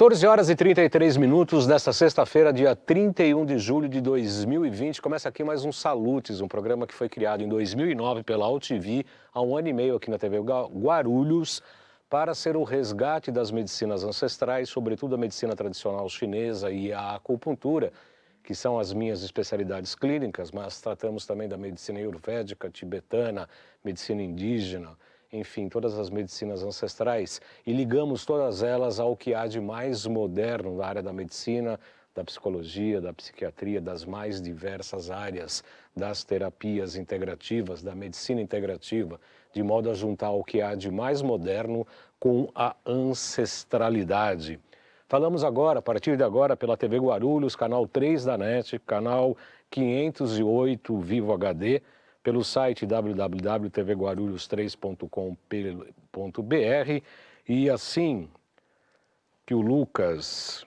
14 horas e 33 minutos desta sexta-feira, dia 31 de julho de 2020. Começa aqui mais um Salutes, um programa que foi criado em 2009 pela UTV, há um ano e meio aqui na TV Guarulhos, para ser o resgate das medicinas ancestrais, sobretudo a medicina tradicional chinesa e a acupuntura, que são as minhas especialidades clínicas, mas tratamos também da medicina ayurvédica, tibetana, medicina indígena, enfim, todas as medicinas ancestrais, e ligamos todas elas ao que há de mais moderno na área da medicina, da psicologia, da psiquiatria, das mais diversas áreas, das terapias integrativas, da medicina integrativa, de modo a juntar o que há de mais moderno com a ancestralidade. Falamos agora, a partir de agora, pela TV Guarulhos, canal 3 da NET, canal 508 Vivo HD, pelo site www.tvguarulhos3.com.br e assim que o Lucas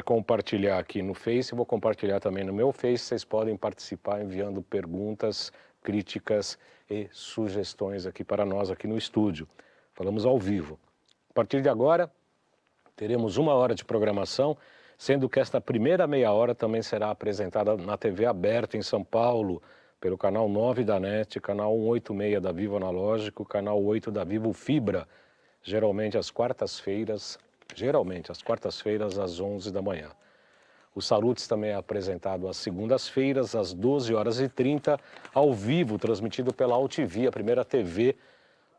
compartilhar aqui no Face, vou compartilhar também no meu Face, vocês podem participar enviando perguntas, críticas e sugestões aqui para nós aqui no estúdio. Falamos ao vivo. A partir de agora, teremos 1 hora de programação, sendo que esta primeira meia hora também será apresentada na TV aberta em São Paulo, pelo canal 9 da NET, canal 186 da Vivo Analógico, canal 8 da Vivo Fibra, geralmente às quartas-feiras, às 11 da manhã. O Salutes também é apresentado às segundas-feiras, às 12h30, ao vivo, transmitido pela UTV, a primeira TV,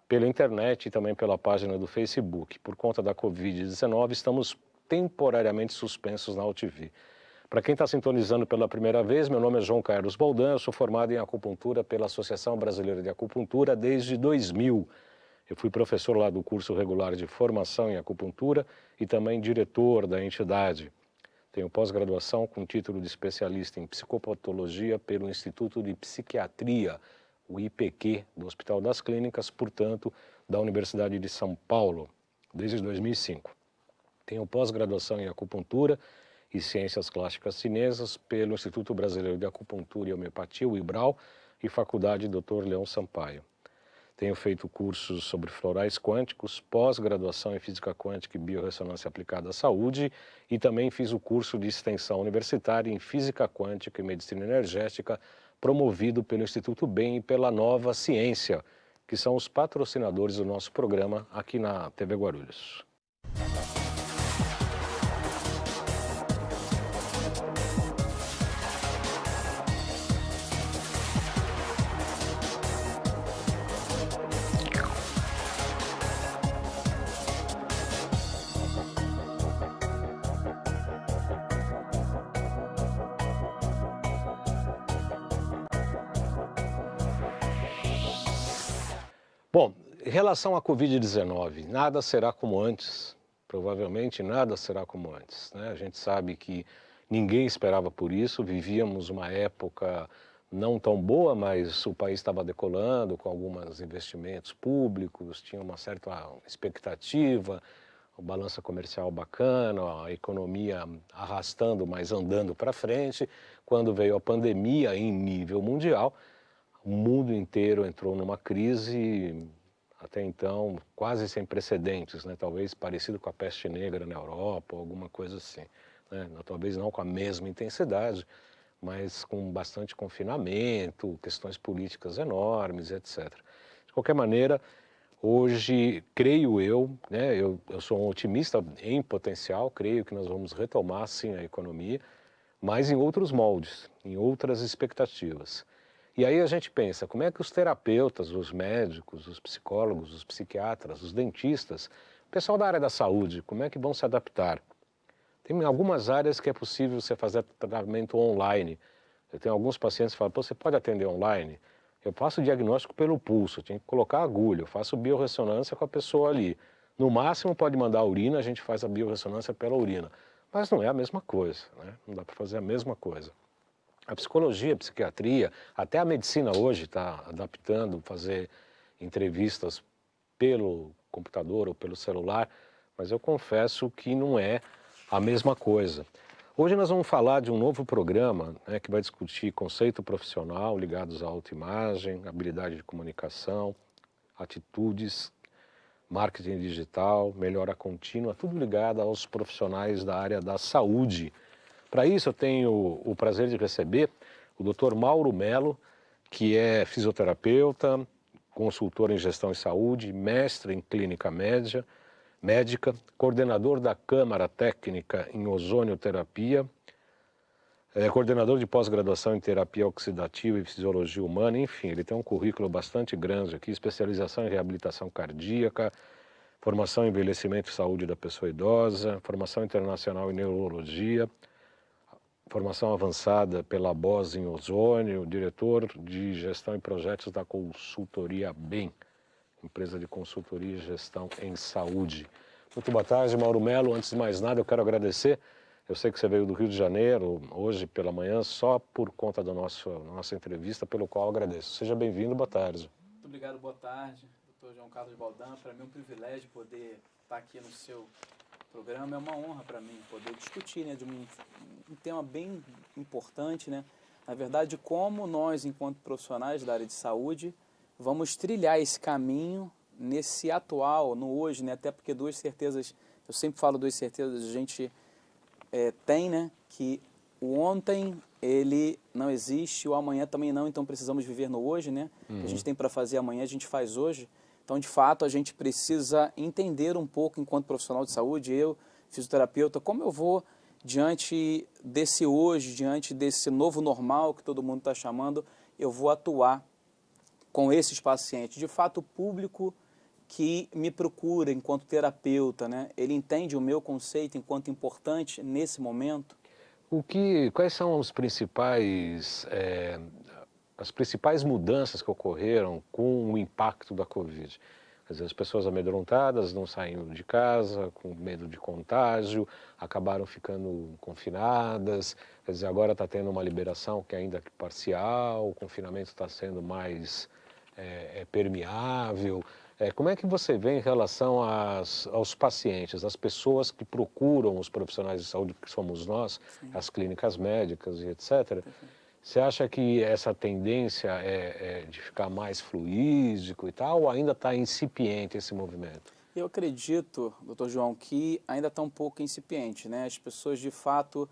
pela internet e também pela página do Facebook. Por conta da Covid-19, estamos temporariamente suspensos na UTV. Para quem está sintonizando pela primeira vez, meu nome é João Carlos Boldan, eu sou formado em acupuntura pela Associação Brasileira de Acupuntura desde 2000. Eu fui professor lá do curso regular de formação em acupuntura e também diretor da entidade. Tenho pós-graduação com título de especialista em psicopatologia pelo Instituto de Psiquiatria, o IPQ, do Hospital das Clínicas, portanto, da Universidade de São Paulo, desde 2005. Tenho pós-graduação em acupuntura e Ciências Clássicas Chinesas pelo Instituto Brasileiro de Acupuntura e Homeopatia, o IBRAU, e Faculdade Dr. Leão Sampaio. Tenho feito cursos sobre florais quânticos, pós-graduação em Física Quântica e Biorressonância Aplicada à Saúde e também fiz o curso de extensão universitária em Física Quântica e Medicina Energética, promovido pelo Instituto BEM e pela Nova Ciência, que são os patrocinadores do nosso programa aqui na TV Guarulhos. Bom, em relação à Covid-19, nada será como antes, provavelmente nada será como antes, né? A gente sabe que ninguém esperava por isso, vivíamos uma época não tão boa, mas o país estava decolando com alguns investimentos públicos, tinha uma certa expectativa, uma balança comercial bacana, a economia arrastando, mas andando para frente. Quando veio a pandemia em nível mundial, o mundo inteiro entrou numa crise, até então, quase sem precedentes, né? Talvez parecido com a peste negra na Europa, ou alguma coisa assim, né? Talvez não com a mesma intensidade, mas com bastante confinamento, questões políticas enormes, etc. De qualquer maneira, hoje, creio eu, né? Eu sou um otimista em potencial, creio que nós vamos retomar, sim, a economia, mas em outros moldes, em outras expectativas. E aí a gente pensa, como é que os terapeutas, os médicos, os psicólogos, os psiquiatras, os dentistas, o pessoal da área da saúde, como é que vão se adaptar? Tem algumas áreas que é possível você fazer tratamento online. Eu tenho alguns pacientes que falam, pô, você pode atender online? Eu faço diagnóstico pelo pulso, eu tenho que colocar agulha, eu faço biorressonância com a pessoa ali. No máximo pode mandar a urina, a gente faz a biorressonância pela urina. Mas não é a mesma coisa, né? Não dá para fazer a mesma coisa. A psicologia, a psiquiatria, até a medicina hoje está adaptando, fazer entrevistas pelo computador ou pelo celular, mas eu confesso que não é a mesma coisa. Hoje nós vamos falar de um novo programa, né, que vai discutir conceito profissional ligados à autoimagem, habilidade de comunicação, atitudes marketing digital, melhora contínua, tudo ligado aos profissionais da área da saúde. Para isso eu tenho o prazer de receber o Dr. Mauro Melo, que é fisioterapeuta, consultor em gestão e saúde, mestre em clínica médica, coordenador da Câmara Técnica em Ozonioterapia, coordenador de pós-graduação em terapia oxidativa e fisiologia humana, enfim, ele tem um currículo bastante grande aqui, especialização em reabilitação cardíaca, formação em envelhecimento e saúde da pessoa idosa, formação internacional em neurologia, formação avançada pela BOS em Ozônio, diretor de gestão e projetos da consultoria BEM, empresa de consultoria e gestão em saúde. Muito boa tarde, Mauro Melo. Antes de mais nada, eu quero agradecer. Eu sei que você veio do Rio de Janeiro hoje pela manhã só por conta da nossa entrevista, pelo qual eu agradeço. Seja bem-vindo, boa tarde. Muito obrigado, boa tarde, Dr. João Carlos Baldan. Para mim é um privilégio poder estar aqui no seu programa, é uma honra para mim poder discutir, né, de um tema bem importante, né? Na verdade, como nós, enquanto profissionais da área de saúde, vamos trilhar esse caminho nesse atual, no hoje, né? Até porque duas certezas, eu sempre falo duas certezas, a gente tem, né, que o ontem ele não existe, o amanhã também não, então precisamos viver no hoje, né? O que a gente tem para fazer amanhã, a gente faz hoje. Então, de fato, a gente precisa entender um pouco, enquanto profissional de saúde, eu, fisioterapeuta, como eu vou diante desse hoje, diante desse novo normal que todo mundo está chamando, eu vou atuar com esses pacientes. De fato, o público que me procura enquanto terapeuta, né, ele entende o meu conceito enquanto importante nesse momento? Quais são as principais mudanças que ocorreram com o impacto da Covid? Quer dizer, as pessoas amedrontadas não saíram de casa, com medo de contágio, acabaram ficando confinadas, quer dizer, agora está tendo uma liberação que ainda é parcial, o confinamento está sendo mais permeável. Como é que você vê em relação aos pacientes, às pessoas que procuram os profissionais de saúde, que somos nós, Sim. as clínicas médicas e etc., você acha que essa tendência é de ficar mais fluídico e tal, ou ainda está incipiente esse movimento? Eu acredito, doutor João, que ainda está um pouco incipiente, né? As pessoas, de fato,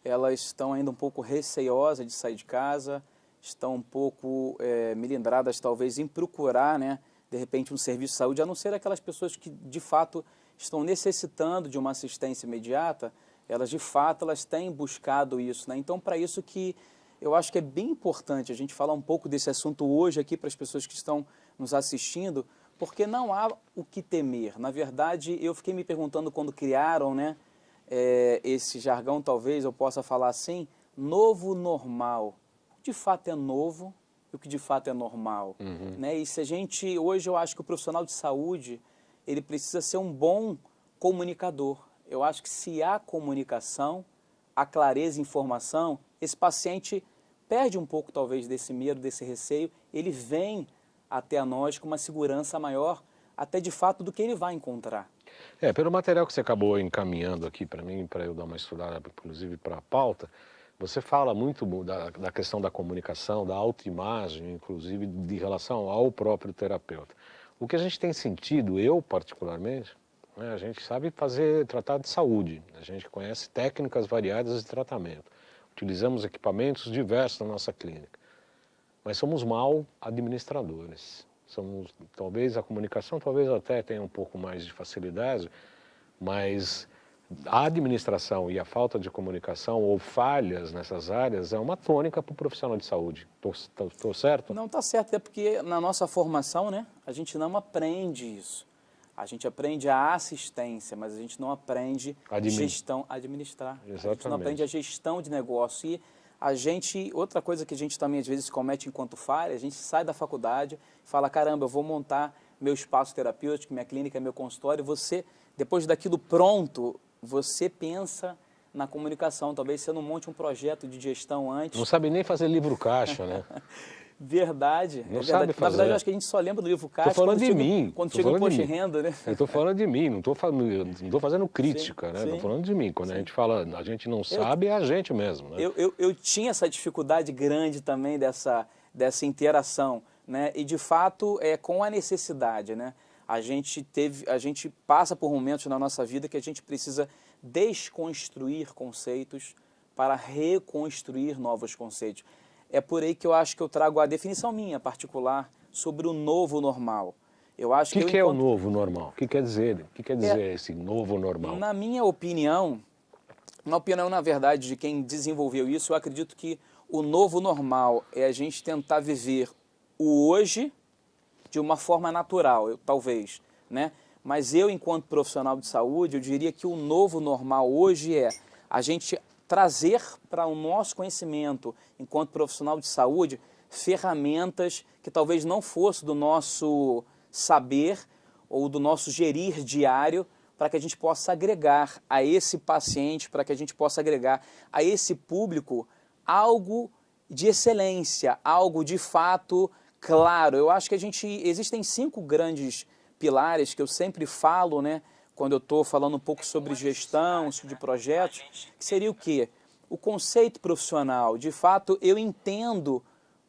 elas estão ainda um pouco receosas de sair de casa, estão um pouco melindradas, talvez, em procurar, né, de repente, um serviço de saúde, a não ser aquelas pessoas que, de fato, estão necessitando de uma assistência imediata, elas, de fato, elas têm buscado isso, né? Então, para isso que eu acho que é bem importante a gente falar um pouco desse assunto hoje aqui para as pessoas que estão nos assistindo, porque não há o que temer. Na verdade, eu fiquei me perguntando quando criaram, né, esse jargão, talvez eu possa falar assim, novo normal. O que de fato é novo e o que de fato é normal. Né? E se a gente, hoje eu acho que o profissional de saúde, ele precisa ser um bom comunicador. Eu acho que se há comunicação, há clareza e informação, esse paciente perde um pouco, talvez, desse medo, desse receio, ele vem até a nós com uma segurança maior, até de fato, do que ele vai encontrar. Pelo material que você acabou encaminhando aqui para mim, para eu dar uma estudada, inclusive para a pauta, você fala muito da questão da comunicação, da autoimagem, inclusive, de relação ao próprio terapeuta. O que a gente tem sentido, eu particularmente, né, a gente sabe tratar de saúde, a gente conhece técnicas variadas de tratamento. Utilizamos equipamentos diversos na nossa clínica, mas somos mal administradores. Talvez a comunicação talvez até tenha um pouco mais de facilidade, mas a administração e a falta de comunicação ou falhas nessas áreas é uma tônica para o profissional de saúde. Estou certo? Não está certo, é porque na nossa formação, né, a gente não aprende isso. A gente aprende a assistência, mas a gente não aprende gestão, administrar. Exatamente. A gente não aprende a gestão de negócio. E a gente, outra coisa que a gente também às vezes comete enquanto falha, a gente sai da faculdade e fala, caramba, eu vou montar meu espaço terapêutico, minha clínica, meu consultório. Você, depois daquilo pronto, você pensa na comunicação. Talvez você não monte um projeto de gestão antes. Não sabe nem fazer livro caixa, né? Verdade. Não sabe fazer. Na verdade, eu acho que a gente só lembra do livro caixa quando chega o imposto de renda, né? Eu estou falando de mim, não estou fazendo crítica, sim, né? Sim, estou falando de mim. Quando sim. A gente fala, a gente não sabe, é a gente mesmo, né? Eu tinha essa dificuldade grande também dessa interação, né? E, de fato, com a necessidade, né? A gente passa por momentos na nossa vida que a gente precisa desconstruir conceitos para reconstruir novos conceitos. É por aí que eu acho que eu trago a definição minha particular sobre o novo normal. Eu acho que é o novo normal? O que quer dizer? O que quer dizer esse novo normal? Na minha opinião, na verdade, de quem desenvolveu isso, eu acredito que o novo normal é a gente tentar viver o hoje de uma forma natural, talvez, né? Mas eu, enquanto profissional de saúde, eu diria que o novo normal hoje é a gente trazer para o nosso conhecimento, enquanto profissional de saúde, ferramentas que talvez não fossem do nosso saber ou do nosso gerir diário, para que a gente possa agregar a esse paciente, para que a gente possa agregar a esse público algo de excelência, algo de fato claro. Eu acho que existem 5 grandes pilares que eu sempre falo, né, quando eu estou falando um pouco sobre gestão, de projetos, que seria o quê? O conceito profissional. De fato, eu entendo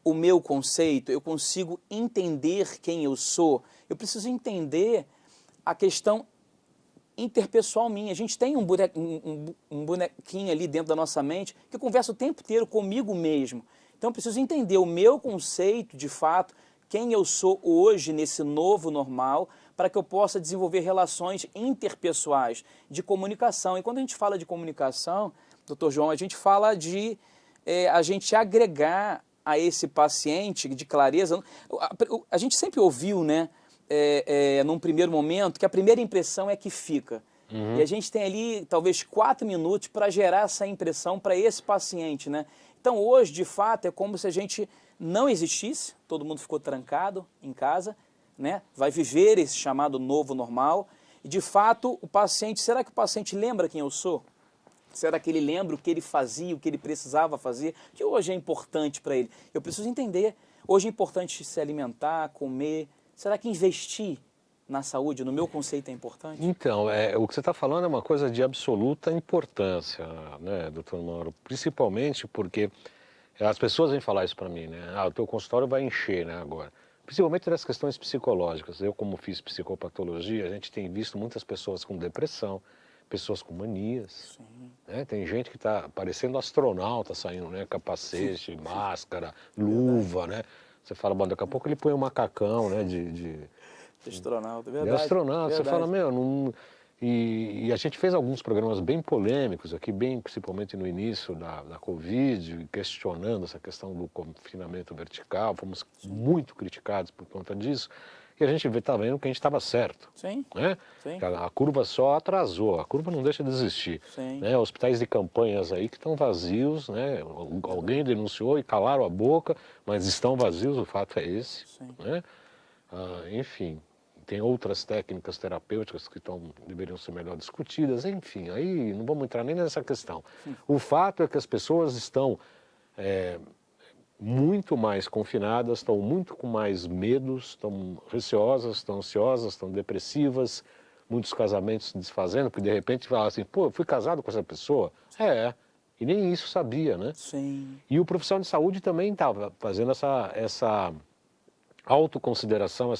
o meu conceito, eu consigo entender quem eu sou, eu preciso entender a questão interpessoal minha. A gente tem um bonequinho ali dentro da nossa mente que conversa o tempo inteiro comigo mesmo. Então eu preciso entender o meu conceito, de fato, quem eu sou hoje nesse novo normal, para que eu possa desenvolver relações interpessoais de comunicação. E quando a gente fala de comunicação, Dr. João, a gente fala de a gente agregar a esse paciente de clareza. A gente sempre ouviu, né, num primeiro momento, que a primeira impressão é que fica. E a gente tem ali talvez 4 minutos para gerar essa impressão para esse paciente, né? Então hoje, de fato, é como se a gente não existisse, todo mundo ficou trancado em casa, né? Vai viver esse chamado novo normal. E de fato, o paciente, será que o paciente lembra quem eu sou? Será que ele lembra o que ele fazia, o que ele precisava fazer, que hoje é importante para ele? Eu preciso entender. Hoje é importante se alimentar, comer. Será que investir na saúde, no meu conceito, é importante? Então, o que você está falando é uma coisa de absoluta importância, né, doutor Mauro? Principalmente porque as pessoas vêm falar isso para mim, né? Ah, o teu consultório vai encher, né, agora. Principalmente das questões psicológicas. Eu, como fiz psicopatologia, a gente tem visto muitas pessoas com depressão, pessoas com manias. Né? Tem gente que está parecendo astronauta saindo, né? Capacete, máscara, luva, né? Você fala, bom, daqui a pouco ele põe um macacão, né? De astronauta, de verdade. astronauta. Verdade. Você fala, meu, não... E a gente fez alguns programas bem polêmicos aqui, principalmente no início da Covid, questionando essa questão do confinamento vertical. Fomos muito criticados por conta disso. E a gente está vendo que a gente estava certo. Sim. Né? Sim. A curva só atrasou, a curva não deixa de existir. Sim. Né? Hospitais de campanhas aí que estão vazios, né? Alguém denunciou e calaram a boca, mas estão vazios, o fato é esse. Sim. Né? Enfim, tem outras técnicas terapêuticas que deveriam ser melhor discutidas, enfim, aí não vamos entrar nem nessa questão. O fato é que as pessoas estão muito mais confinadas, estão muito com mais medos, estão receosas, estão ansiosas, estão depressivas, muitos casamentos se desfazendo, porque de repente fala assim, pô, eu fui casado com essa pessoa? E nem isso sabia, né? Sim. E o profissional de saúde também estava fazendo essa autoconsideração,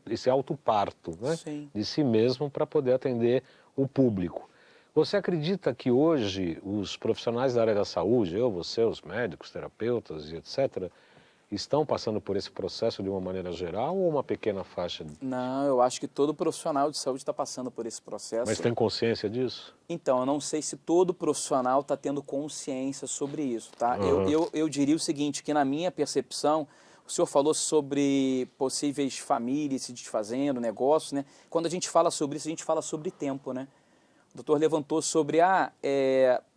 esse autoparto, né? De si mesmo para poder atender o público. Você acredita que hoje os profissionais da área da saúde, você, os médicos, terapeutas e etc., estão passando por esse processo de uma maneira geral ou uma pequena faixa? Não, eu acho que todo profissional de saúde está passando por esse processo. Mas tem consciência disso? Então, eu não sei se todo profissional está tendo consciência sobre isso, tá? Eu diria o seguinte, que na minha percepção, o senhor falou sobre possíveis famílias se desfazendo, negócios, né? Quando a gente fala sobre isso, a gente fala sobre tempo, né? O doutor levantou sobre,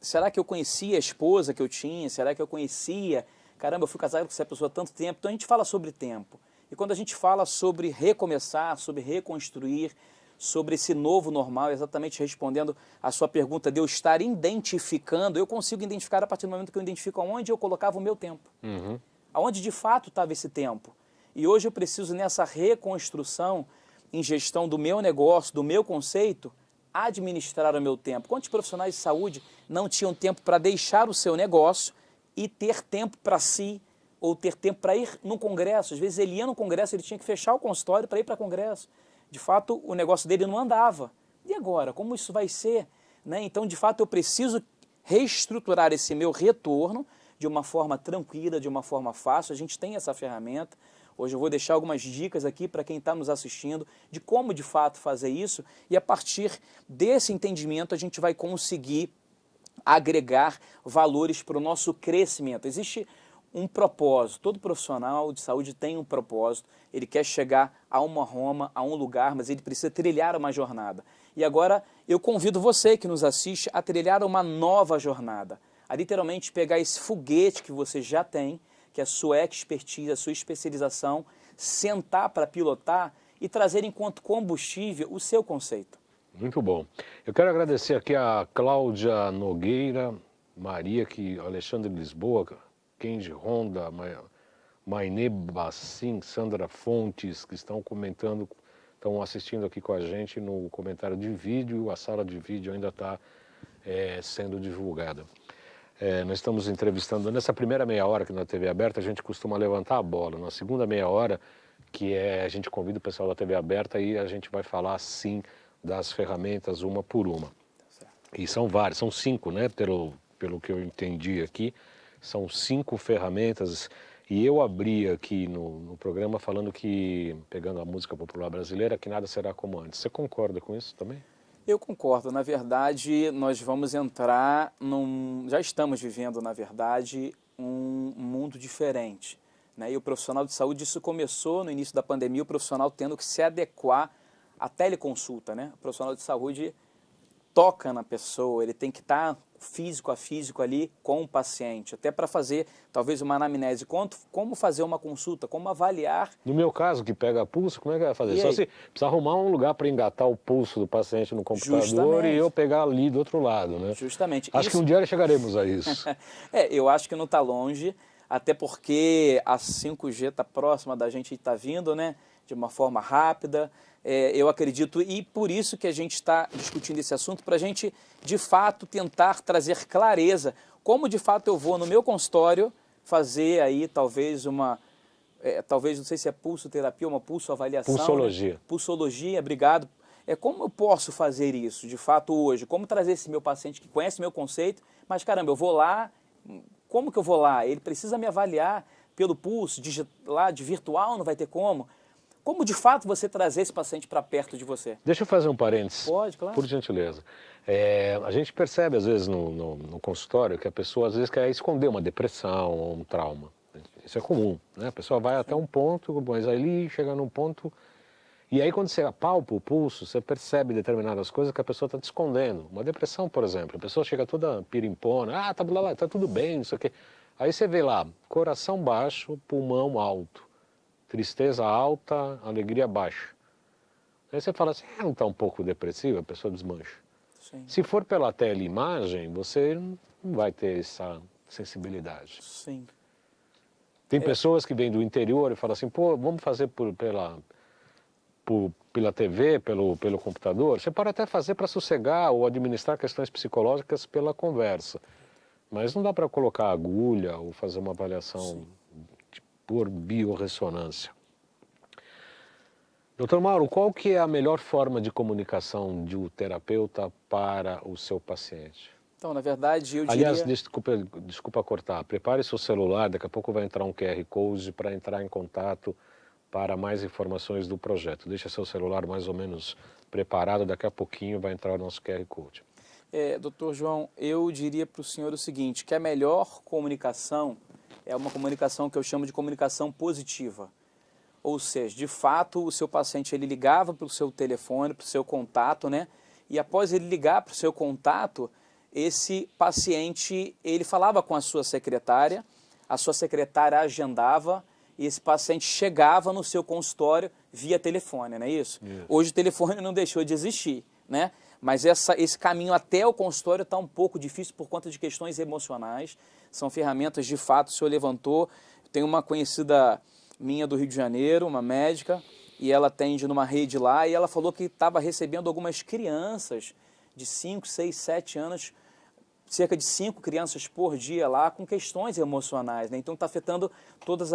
será que eu conhecia a esposa que eu tinha? Será que eu conhecia? Caramba, eu fui casado com essa pessoa há tanto tempo. Então a gente fala sobre tempo. E quando a gente fala sobre recomeçar, sobre reconstruir, sobre esse novo normal, exatamente respondendo a sua pergunta de eu estar identificando, eu consigo identificar a partir do momento que eu identifico aonde eu colocava o meu tempo. Aonde de fato estava esse tempo. E hoje eu preciso, nessa reconstrução em gestão do meu negócio, do meu conceito, administrar o meu tempo. Quantos profissionais de saúde não tinham tempo para deixar o seu negócio e ter tempo para si, ou ter tempo para ir no congresso? Às vezes ele ia no congresso, ele tinha que fechar o consultório para ir para o congresso. De fato, o negócio dele não andava. E agora? Como isso vai ser? Né? Então, de fato, eu preciso reestruturar esse meu retorno de uma forma tranquila, de uma forma fácil. A gente tem essa ferramenta. Hoje eu vou deixar algumas dicas aqui para quem está nos assistindo de como, de fato, fazer isso. E a partir desse entendimento, a gente vai conseguir agregar valores para o nosso crescimento. Existe um propósito, todo profissional de saúde tem um propósito, ele quer chegar a uma Roma, a um lugar, mas ele precisa trilhar uma jornada. E agora eu convido você que nos assiste a trilhar uma nova jornada, a literalmente pegar esse foguete que você já tem, que é a sua expertise, a sua especialização, sentar para pilotar e trazer enquanto combustível o seu conceito. Muito bom. Eu quero agradecer aqui a Cláudia Nogueira, Maria, Alexandre Lisboa, Kenji Honda, Mainê Bassim, Sandra Fontes, que estão comentando, estão assistindo aqui com a gente no comentário de vídeo. A sala de vídeo ainda está sendo divulgada. Nós estamos entrevistando, nessa primeira meia hora que na TV aberta, a gente costuma levantar a bola. Na segunda meia hora, a gente convida o pessoal da TV aberta e a gente vai falar, sim, das ferramentas uma por uma. E são várias, são 5, né? Pelo que eu entendi aqui, são 5 ferramentas. E eu abri aqui no programa falando que, pegando a música popular brasileira, que nada será como antes. Você concorda com isso também? Eu concordo. Na verdade, nós vamos entrar já estamos vivendo, na verdade, um mundo diferente, né? E o profissional de saúde, isso começou no início da pandemia, o profissional tendo que se adequar à teleconsulta, né? O profissional de saúde toca na pessoa, ele tem que estar físico a físico ali com o paciente, até para fazer talvez uma anamnese, como fazer uma consulta, como avaliar. No meu caso, que pega pulso, como é que vai fazer? Só se precisa arrumar um lugar para engatar o pulso do paciente no computador. Justamente. E eu pegar ali do outro lado, né? Justamente. Acho que um dia chegaremos a isso. Eu acho que não está longe, até porque a 5G está próxima da gente e está vindo, né? De uma forma rápida. Eu acredito, e por isso que a gente está discutindo esse assunto, para a gente, de fato, tentar trazer clareza. Como, de fato, eu vou no meu consultório fazer aí, talvez, talvez, não sei se é pulsoterapia ou uma pulsoavaliação. Pulsologia. Né? Pulsologia, obrigado. Como eu posso fazer isso, de fato, hoje? Como trazer esse meu paciente que conhece meu conceito, mas, caramba, eu vou lá, como que eu vou lá? Ele precisa me avaliar pelo pulso, lá de virtual, não vai ter como. Como, de fato, você trazer esse paciente para perto de você? Deixa eu fazer um parênteses. Pode, claro. Por gentileza. A gente percebe, às vezes, no consultório, que a pessoa, às vezes, quer esconder uma depressão ou um trauma. Isso é comum, né? A pessoa vai até um ponto, mas aí chega num ponto... E aí, quando você apalpa o pulso, você percebe determinadas coisas que a pessoa está te escondendo. Uma depressão, por exemplo. A pessoa chega toda pirimpona, tá tudo bem, não sei o quê. Aí você vê lá, coração baixo, pulmão alto. Tristeza alta, alegria baixa. Aí você fala assim, não está um pouco depressiva? A pessoa desmancha. Sim. Se for pela teleimagem, você não vai ter essa sensibilidade. Sim. Tem pessoas que vêm do interior e falam assim, pô, vamos fazer pela TV, pelo computador. Você pode até fazer para sossegar ou administrar questões psicológicas pela conversa. Mas não dá para colocar agulha ou fazer uma avaliação por biorressonância. Doutor Mauro, qual que é a melhor forma de comunicação de um terapeuta para o seu paciente? Então, na verdade, eu diria... Aliás, desculpa cortar, prepare seu celular, daqui a pouco vai entrar um QR Code para entrar em contato para mais informações do projeto. Deixa seu celular mais ou menos preparado, daqui a pouquinho vai entrar o nosso QR Code. Doutor João, eu diria para o senhor o seguinte, que a melhor comunicação é uma comunicação que eu chamo de comunicação positiva. Ou seja, de fato, o seu paciente ele ligava para o seu telefone, para o seu contato, né? E após ele ligar para o seu contato, esse paciente ele falava com a sua secretária agendava e esse paciente chegava no seu consultório via telefone, não é isso? Hoje o telefone não deixou de existir, né? Mas esse caminho até o consultório está um pouco difícil por conta de questões emocionais. São ferramentas, de fato, o senhor levantou. Tem uma conhecida minha do Rio de Janeiro, uma médica, e ela atende numa rede lá, e ela falou que estava recebendo algumas crianças de 5, 6, 7 anos, cerca de 5 crianças por dia lá, com questões emocionais, né? Então está afetando todas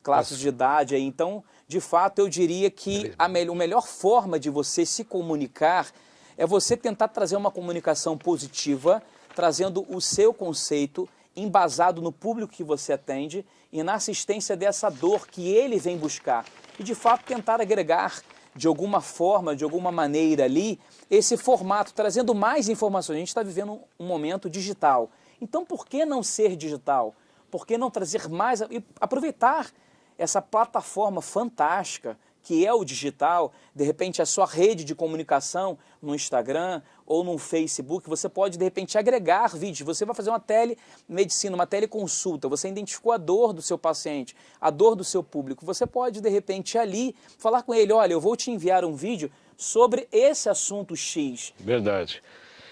classes de idade aí. Então, de fato, eu diria que a melhor forma de você se comunicar é você tentar trazer uma comunicação positiva, trazendo o seu conceito, embasado no público que você atende e na assistência dessa dor que ele vem buscar. E, de fato, tentar agregar, de alguma forma, de alguma maneira ali, esse formato, trazendo mais informações. A gente está vivendo um momento digital. Então, por que não ser digital? Por que não trazer mais e aproveitar essa plataforma fantástica que é o digital, de repente a sua rede de comunicação no Instagram ou no Facebook, você pode de repente agregar vídeos, você vai fazer uma telemedicina, uma teleconsulta, você identificou a dor do seu paciente, a dor do seu público, você pode de repente ali falar com ele, olha, eu vou te enviar um vídeo sobre esse assunto X. Verdade.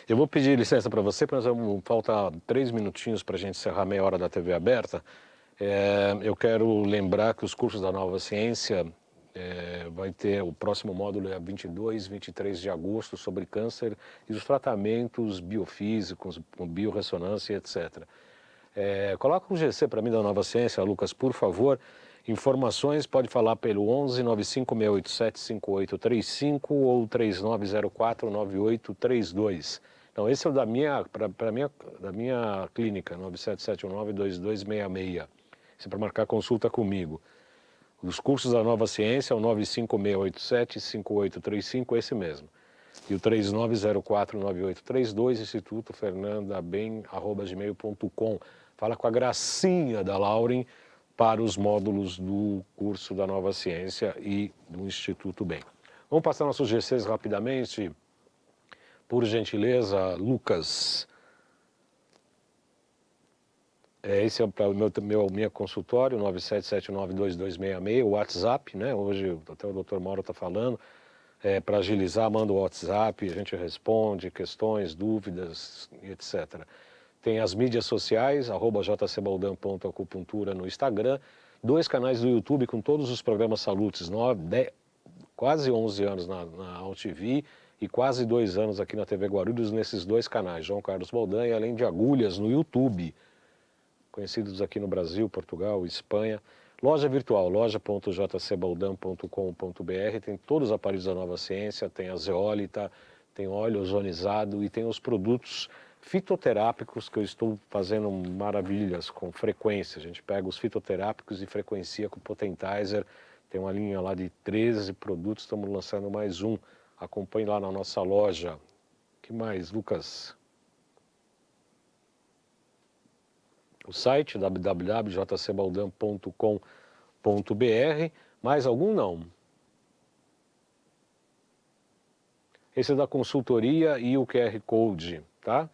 Eu vou pedir licença para você, porque falta 3 minutinhos para a gente encerrar meia hora da TV aberta. Eu quero lembrar que os cursos da Nova Ciência vai ter, o próximo módulo é 22, 23 de agosto, sobre câncer e os tratamentos biofísicos, com biorressonância, etc. Coloca o GC para mim da Nova Ciência, Lucas, por favor. Informações pode falar pelo 11 95 687 5835 ou 3904 9832. Então esse é o da minha clínica, 977192266. Isso é para marcar consulta comigo. Os cursos da Nova Ciência é o 95687-5835, esse mesmo. E o 3904-9832, Instituto fernandabem@gmail.com. Fala com a Gracinha da Lauren para os módulos do curso da Nova Ciência e do Instituto Bem. Vamos passar nossos GCs rapidamente. Por gentileza, Lucas. Esse é para o meu consultório, 97792266, o WhatsApp, né? Hoje até o Dr. Mauro está falando. Para agilizar, manda o WhatsApp, a gente responde questões, dúvidas, etc. Tem as mídias sociais, @jcbaldan.acupuntura no Instagram, 2 canais do YouTube com todos os programas Salutes, quase 11 anos na AltV e quase 2 anos aqui na TV Guarulhos nesses 2 canais, João Carlos Baldan e Além de Agulhas no YouTube, conhecidos aqui no Brasil, Portugal, Espanha. Loja virtual, loja.jcbaldan.com.br, tem todos os aparelhos da Nova Ciência, tem a zeólita, tem óleo ozonizado e tem os produtos fitoterápicos que eu estou fazendo maravilhas com frequência. A gente pega os fitoterápicos e frequencia com o Potentizer, tem uma linha lá de 13 produtos, estamos lançando mais um. Acompanhe lá na nossa loja. O que mais, Lucas? O site www.jcbaldan.com.br. Mais algum? Não. Esse é da consultoria e o QR Code, tá?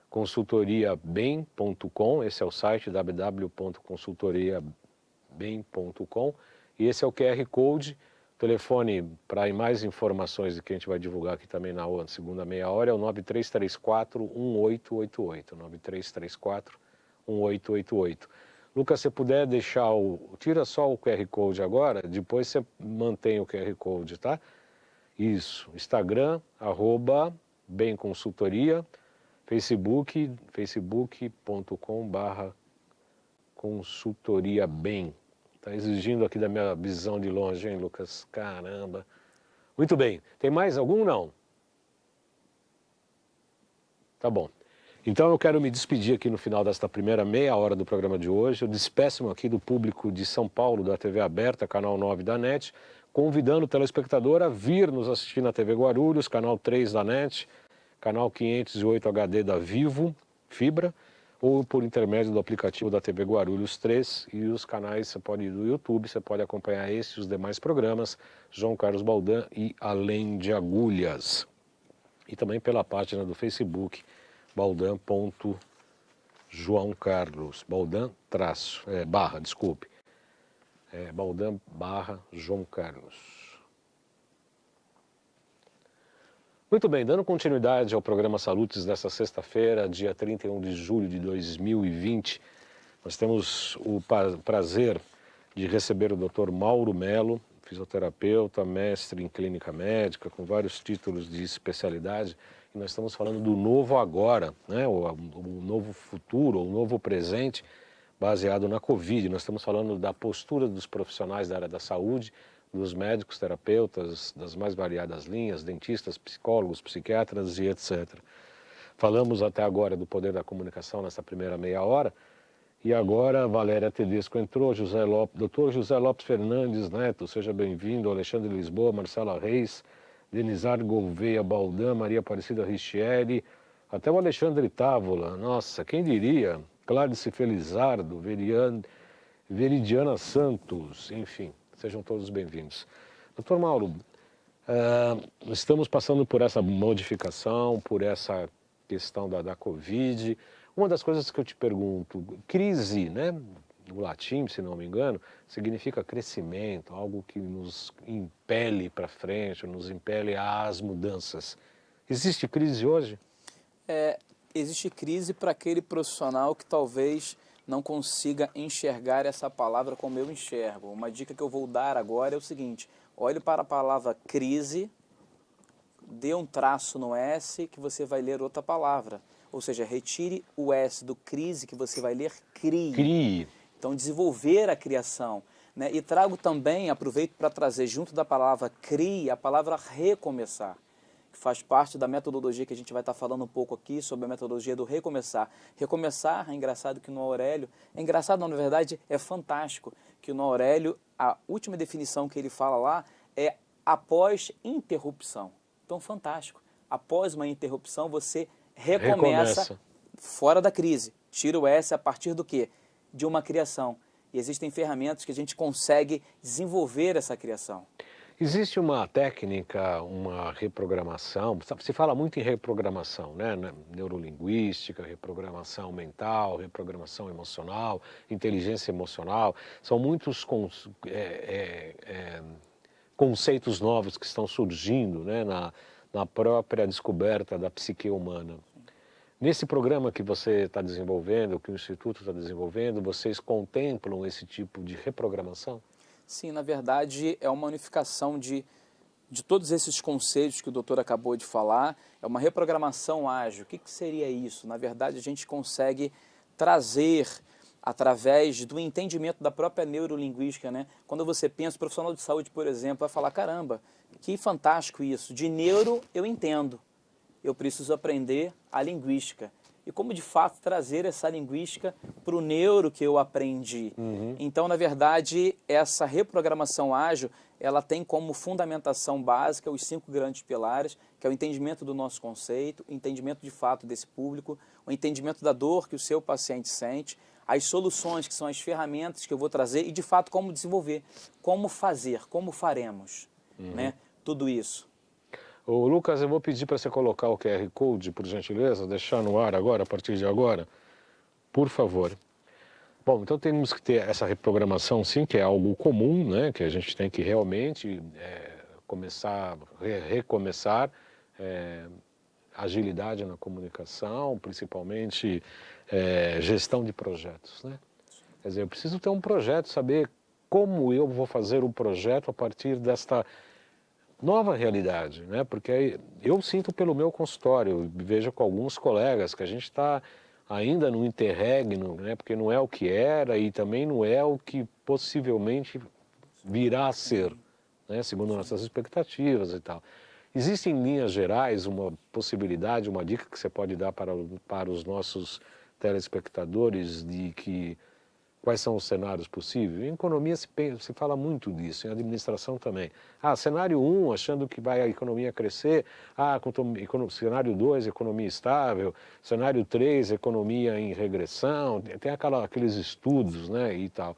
Consultoriabem.com, esse é o site www.consultoriabem.com e esse é o QR Code. O telefone para mais informações que a gente vai divulgar aqui também na segunda meia hora é o 9334-1888, 9334-1888. Lucas, se puder deixar tira só o QR Code agora, depois você mantém o QR Code, tá? Isso, Instagram, @bemconsultoria, Facebook, facebook.com/consultoriabem. Tá exigindo aqui da minha visão de longe, hein, Lucas? Caramba. Muito bem. Tem mais algum? Não? Tá bom. Então eu quero me despedir aqui no final desta primeira meia hora do programa de hoje. Eu despeço-me aqui do público de São Paulo, da TV aberta, canal 9 da NET, convidando o telespectador a vir nos assistir na TV Guarulhos, canal 3 da NET, canal 508 HD da Vivo, Fibra, ou por intermédio do aplicativo da TV Guarulhos 3 e os canais, você pode ir do YouTube, você pode acompanhar esse e os demais programas, João Carlos Baldan e Além de Agulhas. E também pela página do Facebook, baldan.joãocarlos, Baldan/João Carlos. Muito bem, dando continuidade ao programa Salutes desta sexta-feira, dia 31 de julho de 2020, nós temos o prazer de receber o Dr. Mauro Melo, fisioterapeuta, mestre em clínica médica, com vários títulos de especialidade, e nós estamos falando do novo agora, né? o novo futuro, o novo presente, baseado na Covid. Nós estamos falando da postura dos profissionais da área da saúde, dos médicos, terapeutas, das mais variadas linhas, dentistas, psicólogos, psiquiatras e etc. Falamos até agora do poder da comunicação nessa primeira meia hora, e agora a Valéria Tedesco entrou, Dr. José Lopes Fernandes Neto, seja bem-vindo, Alexandre Lisboa, Marcela Reis, Denizar Gouveia Baldan, Maria Aparecida Richieri, até o Alexandre Távola, nossa, quem diria, Clarice Felizardo, Veridiana Santos, enfim, sejam todos bem-vindos. Doutor Mauro, estamos passando por essa modificação, por essa questão da Covid. Uma das coisas que eu te pergunto, crise, né? No latim, se não me engano, significa crescimento, algo que nos impele para frente, nos impele às mudanças. Existe crise hoje? Existe crise para aquele profissional que talvez não consiga enxergar essa palavra como eu enxergo. Uma dica que eu vou dar agora é o seguinte: olhe para a palavra crise, dê um traço no S que você vai ler outra palavra. Ou seja, retire o S do crise que você vai ler crie. Crie. Então, desenvolver a criação. Né? E trago também, aproveito para trazer junto da palavra crie, a palavra recomeçar, que faz parte da metodologia que a gente vai estar falando um pouco aqui, sobre a metodologia do recomeçar. Recomeçar, é engraçado que no Aurélio, é engraçado não, na verdade é fantástico, que no Aurélio a última definição que ele fala lá é após interrupção. Então, fantástico. Após uma interrupção, você recomeça fora da crise. Tira o S a partir do quê? De uma criação. E existem ferramentas que a gente consegue desenvolver essa criação. Existe uma técnica, uma reprogramação, se fala muito em reprogramação, né? Neurolinguística, reprogramação mental, reprogramação emocional, inteligência emocional, são muitos conceitos novos que estão surgindo, né? Na própria descoberta da psique humana. Nesse programa que você está desenvolvendo, que o Instituto está desenvolvendo, vocês contemplam esse tipo de reprogramação? Sim, na verdade é uma unificação de todos esses conceitos que o doutor acabou de falar, é uma reprogramação ágil. O que seria isso? Na verdade a gente consegue trazer, através do entendimento da própria neurolinguística, né? Quando você pensa, o profissional de saúde, por exemplo, vai falar, caramba, que fantástico isso, de neuro eu entendo, eu preciso aprender a linguística. E como, de fato, trazer essa linguística para o neuro que eu aprendi. Então, na verdade, essa reprogramação ágil, ela tem como fundamentação básica os 5 grandes pilares, que é o entendimento do nosso conceito, o entendimento, de fato, desse público, o entendimento da dor que o seu paciente sente, as soluções, que são as ferramentas que eu vou trazer, e, de fato, como desenvolver, como fazer, como faremos, né? Tudo isso. Ô, Lucas, eu vou pedir para você colocar o QR Code, por gentileza, deixar no ar agora, a partir de agora, por favor. Bom, então temos que ter essa reprogramação, sim, que é algo comum, né, que a gente tem que realmente recomeçar, agilidade na comunicação, principalmente gestão de projetos, né? Quer dizer, eu preciso ter um projeto, saber como eu vou fazer o projeto a partir desta nova realidade, né? Porque eu sinto pelo meu consultório, eu vejo com alguns colegas que a gente está ainda no interregno, né? Porque não é o que era e também não é o que possivelmente virá a ser, né? Segundo nossas expectativas e tal. Existe em linhas gerais uma possibilidade, uma dica que você pode dar para os nossos telespectadores de que quais são os cenários possíveis? Em economia se fala muito disso, em administração também. Cenário 1, achando que vai a economia crescer. Cenário 2, economia estável. Cenário 3, economia em regressão. Tem aqueles estudos, né, e tal.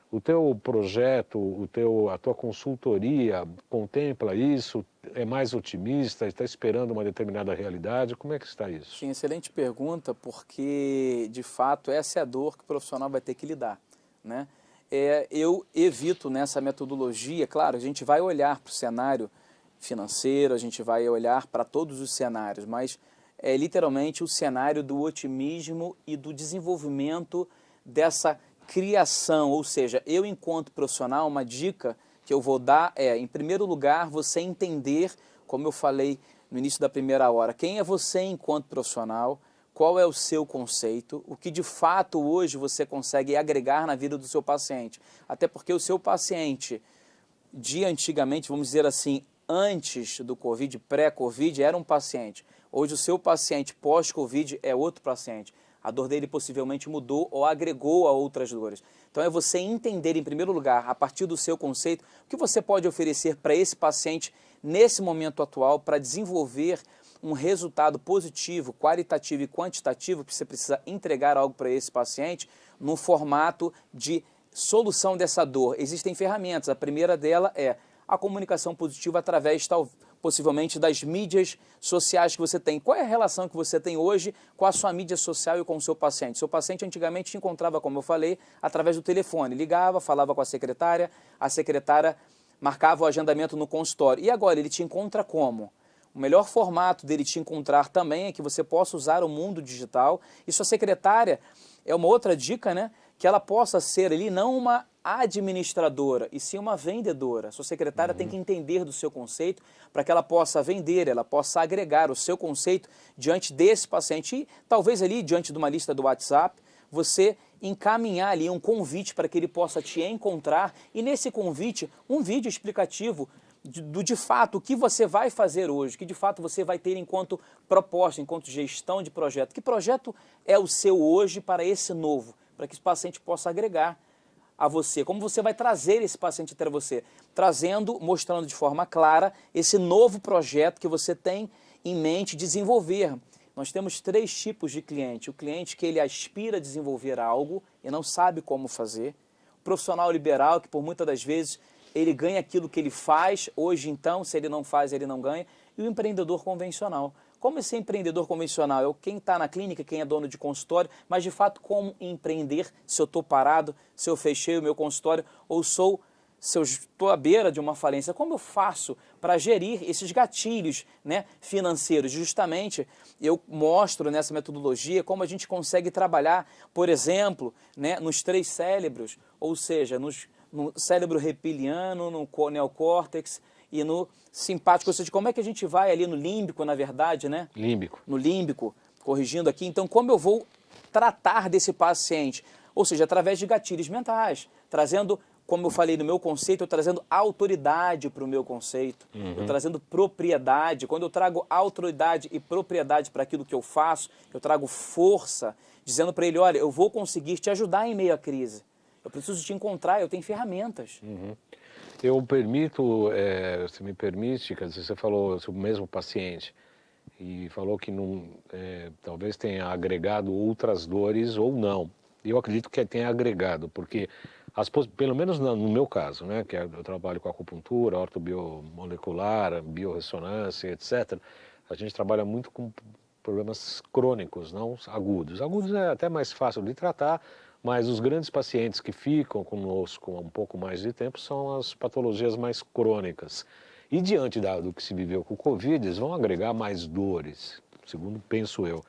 O teu projeto, a tua consultoria contempla isso? É mais otimista? Está esperando uma determinada realidade? Como é que está isso? Sim, excelente pergunta, porque, de fato, essa é a dor que o profissional vai ter que lidar, né? Eu evito nessa metodologia, claro, a gente vai olhar para o cenário financeiro, a gente vai olhar para todos os cenários, mas é literalmente o cenário do otimismo e do desenvolvimento dessa criação, ou seja, eu enquanto profissional, uma dica que eu vou dar é, em primeiro lugar, você entender, como eu falei no início da primeira hora, quem é você enquanto profissional, qual é o seu conceito, o que de fato hoje você consegue agregar na vida do seu paciente. Até porque o seu paciente de antigamente, vamos dizer assim, antes do Covid, pré-Covid, era um paciente. Hoje o seu paciente pós-Covid é outro paciente. A dor dele possivelmente mudou ou agregou a outras dores. Então é você entender, em primeiro lugar, a partir do seu conceito, o que você pode oferecer para esse paciente nesse momento atual para desenvolver um resultado positivo, qualitativo e quantitativo, que você precisa entregar algo para esse paciente no formato de solução dessa dor. Existem ferramentas. A primeira dela é a comunicação positiva através, possivelmente, das mídias sociais que você tem. Qual é a relação que você tem hoje com a sua mídia social e com o seu paciente? Seu paciente antigamente te encontrava, como eu falei, através do telefone. Ligava, falava com a secretária marcava o agendamento no consultório. E agora, ele te encontra como? O melhor formato dele te encontrar também é que você possa usar o mundo digital. E sua secretária é uma outra dica, né? Que ela possa ser ali não uma administradora, e sim uma vendedora. Sua secretária tem que entender do seu conceito para que ela possa vender, ela possa agregar o seu conceito diante desse paciente. E talvez ali, diante de uma lista do WhatsApp, você encaminhar ali um convite para que ele possa te encontrar. E nesse convite, um vídeo explicativo de fato o que você vai fazer hoje, o que de fato você vai ter enquanto proposta, enquanto gestão de projeto. Que projeto é o seu hoje para esse novo, para que esse paciente possa agregar a você. Como você vai trazer esse paciente até você? Trazendo, mostrando de forma clara esse novo projeto que você tem em mente desenvolver. Nós temos 3 tipos de cliente. O cliente que ele aspira a desenvolver algo e não sabe como fazer. O profissional liberal, que por muitas das vezes ele ganha aquilo que ele faz, hoje então, se ele não faz, ele não ganha. E o empreendedor convencional. Como esse empreendedor convencional é quem está na clínica, quem é dono de consultório, mas de fato como empreender, se eu estou parado, se eu fechei o meu consultório, ou se eu estou à beira de uma falência, como eu faço para gerir esses gatilhos, né, financeiros? Justamente eu mostro nessa metodologia como a gente consegue trabalhar, por exemplo, né, nos 3 cérebros, ou seja, no cérebro reptiliano, no neocórtex e no simpático, ou seja, como é que a gente vai ali no límbico, na verdade, né? Límbico. No límbico, corrigindo aqui. Então, como eu vou tratar desse paciente? Ou seja, através de gatilhos mentais, trazendo, como eu falei no meu conceito, eu trazendo autoridade para o meu conceito, eu trazendo propriedade. Quando eu trago autoridade e propriedade para aquilo que eu faço, eu trago força, dizendo para ele, olha, eu vou conseguir te ajudar em meio à crise. Eu preciso te encontrar, eu tenho ferramentas. Eu permito, você me permite, quer dizer, você falou sobre o mesmo paciente e falou que não, talvez tenha agregado outras dores ou não. Eu acredito que tenha agregado, porque, pelo menos no meu caso, né, que eu trabalho com acupuntura, ortobiomolecular, biorressonância, etc., a gente trabalha muito com problemas crônicos, não agudos. Agudos é até mais fácil de tratar, mas os grandes pacientes que ficam conosco há um pouco mais de tempo são as patologias mais crônicas. E diante do que se viveu com o Covid, eles vão agregar mais dores, segundo penso eu.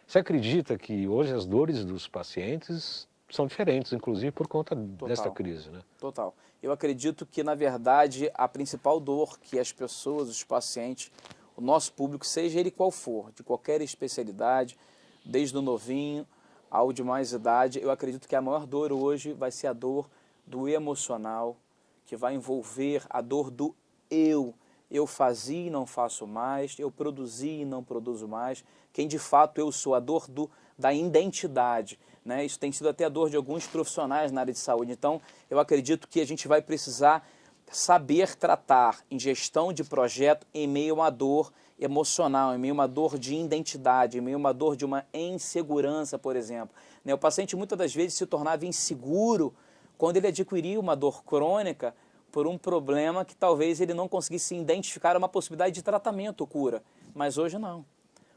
Você acredita que hoje as dores dos pacientes são diferentes, inclusive por conta desta crise, né? Total. Eu acredito que, na verdade, a principal dor que as pessoas, os pacientes, o nosso público, seja ele qual for, de qualquer especialidade, desde o novinho ao de mais idade, eu acredito que a maior dor hoje vai ser a dor do emocional, que vai envolver a dor do eu. Eu fazia e não faço mais, eu produzi e não produzo mais. Quem de fato eu sou, a dor da identidade, né? Isso tem sido até a dor de alguns profissionais na área de saúde. Então, eu acredito que a gente vai precisar saber tratar em gestão de projeto em meio a uma dor emocional, em meio a uma dor de identidade, em meio a uma dor de uma insegurança, por exemplo. O paciente muitas das vezes se tornava inseguro quando ele adquiria uma dor crônica por um problema que talvez ele não conseguisse identificar uma possibilidade de tratamento ou cura. Mas hoje não.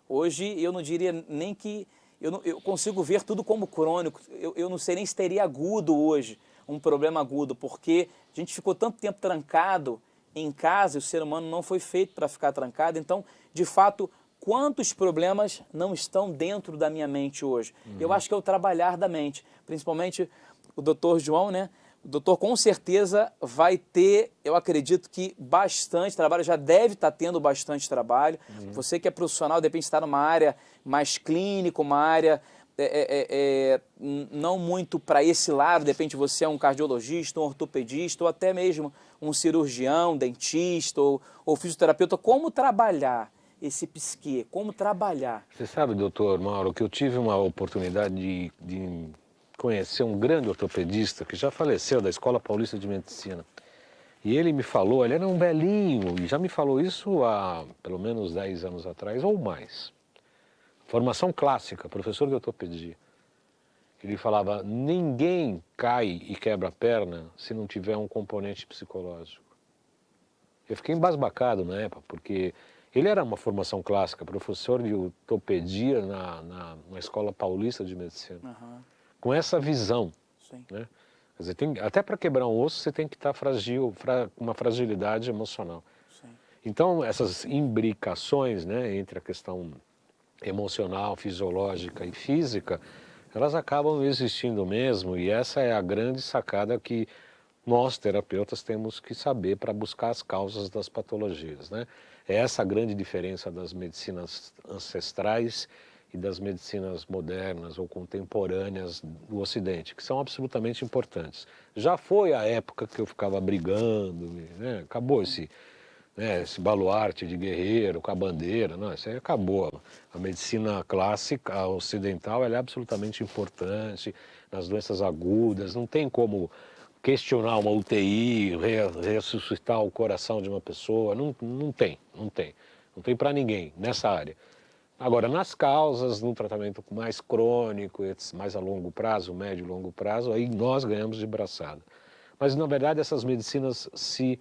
Hoje eu não diria nem que... Eu consigo ver tudo como crônico. Eu não sei nem se teria agudo hoje, um problema agudo, porque a gente ficou tanto tempo trancado em casa, e o ser humano não foi feito para ficar trancado. Então, de fato, quantos problemas não estão dentro da minha mente hoje? Eu acho que é o trabalhar da mente. Principalmente o Dr. João, né? O doutor com certeza vai ter, eu acredito que bastante trabalho, já deve estar tendo bastante trabalho. Você que é profissional, de repente está numa área mais clínica, uma área não muito para esse lado, de repente você é um cardiologista, um ortopedista, ou até mesmo um cirurgião, dentista ou fisioterapeuta. Como trabalhar esse psique? Como trabalhar? Você sabe, doutor Mauro, que eu tive uma oportunidade de conhecer um grande ortopedista que já faleceu da Escola Paulista de Medicina. E ele me falou, ele era um velhinho, e já me falou isso há pelo menos 10 anos atrás ou mais. Formação clássica, professor de ortopedia. Ele falava, ninguém cai e quebra a perna se não tiver um componente psicológico. Eu fiquei embasbacado na época, porque ele era uma formação clássica, professor de ortopedia na Escola Paulista de Medicina. Uhum. Com essa visão, Sim. né? Quer dizer, até para quebrar um osso você tem que estar com uma fragilidade emocional. Sim. Então essas imbricações, né, entre a questão emocional, fisiológica e física, elas acabam existindo mesmo, e essa é a grande sacada que nós terapeutas temos que saber para buscar as causas das patologias, né? É essa a grande diferença das medicinas ancestrais e das medicinas modernas ou contemporâneas do Ocidente, que são absolutamente importantes. Já foi a época que eu ficava brigando, né? Acabou esse baluarte de guerreiro com a bandeira, não, isso aí acabou. A medicina clássica, a ocidental, ela é absolutamente importante nas doenças agudas, não tem como questionar uma UTI, ressuscitar o coração de uma pessoa, não tem para ninguém nessa área. Agora, nas causas, no tratamento mais crônico, mais a longo prazo, médio e longo prazo, aí nós ganhamos de braçada. Mas, na verdade, essas medicinas se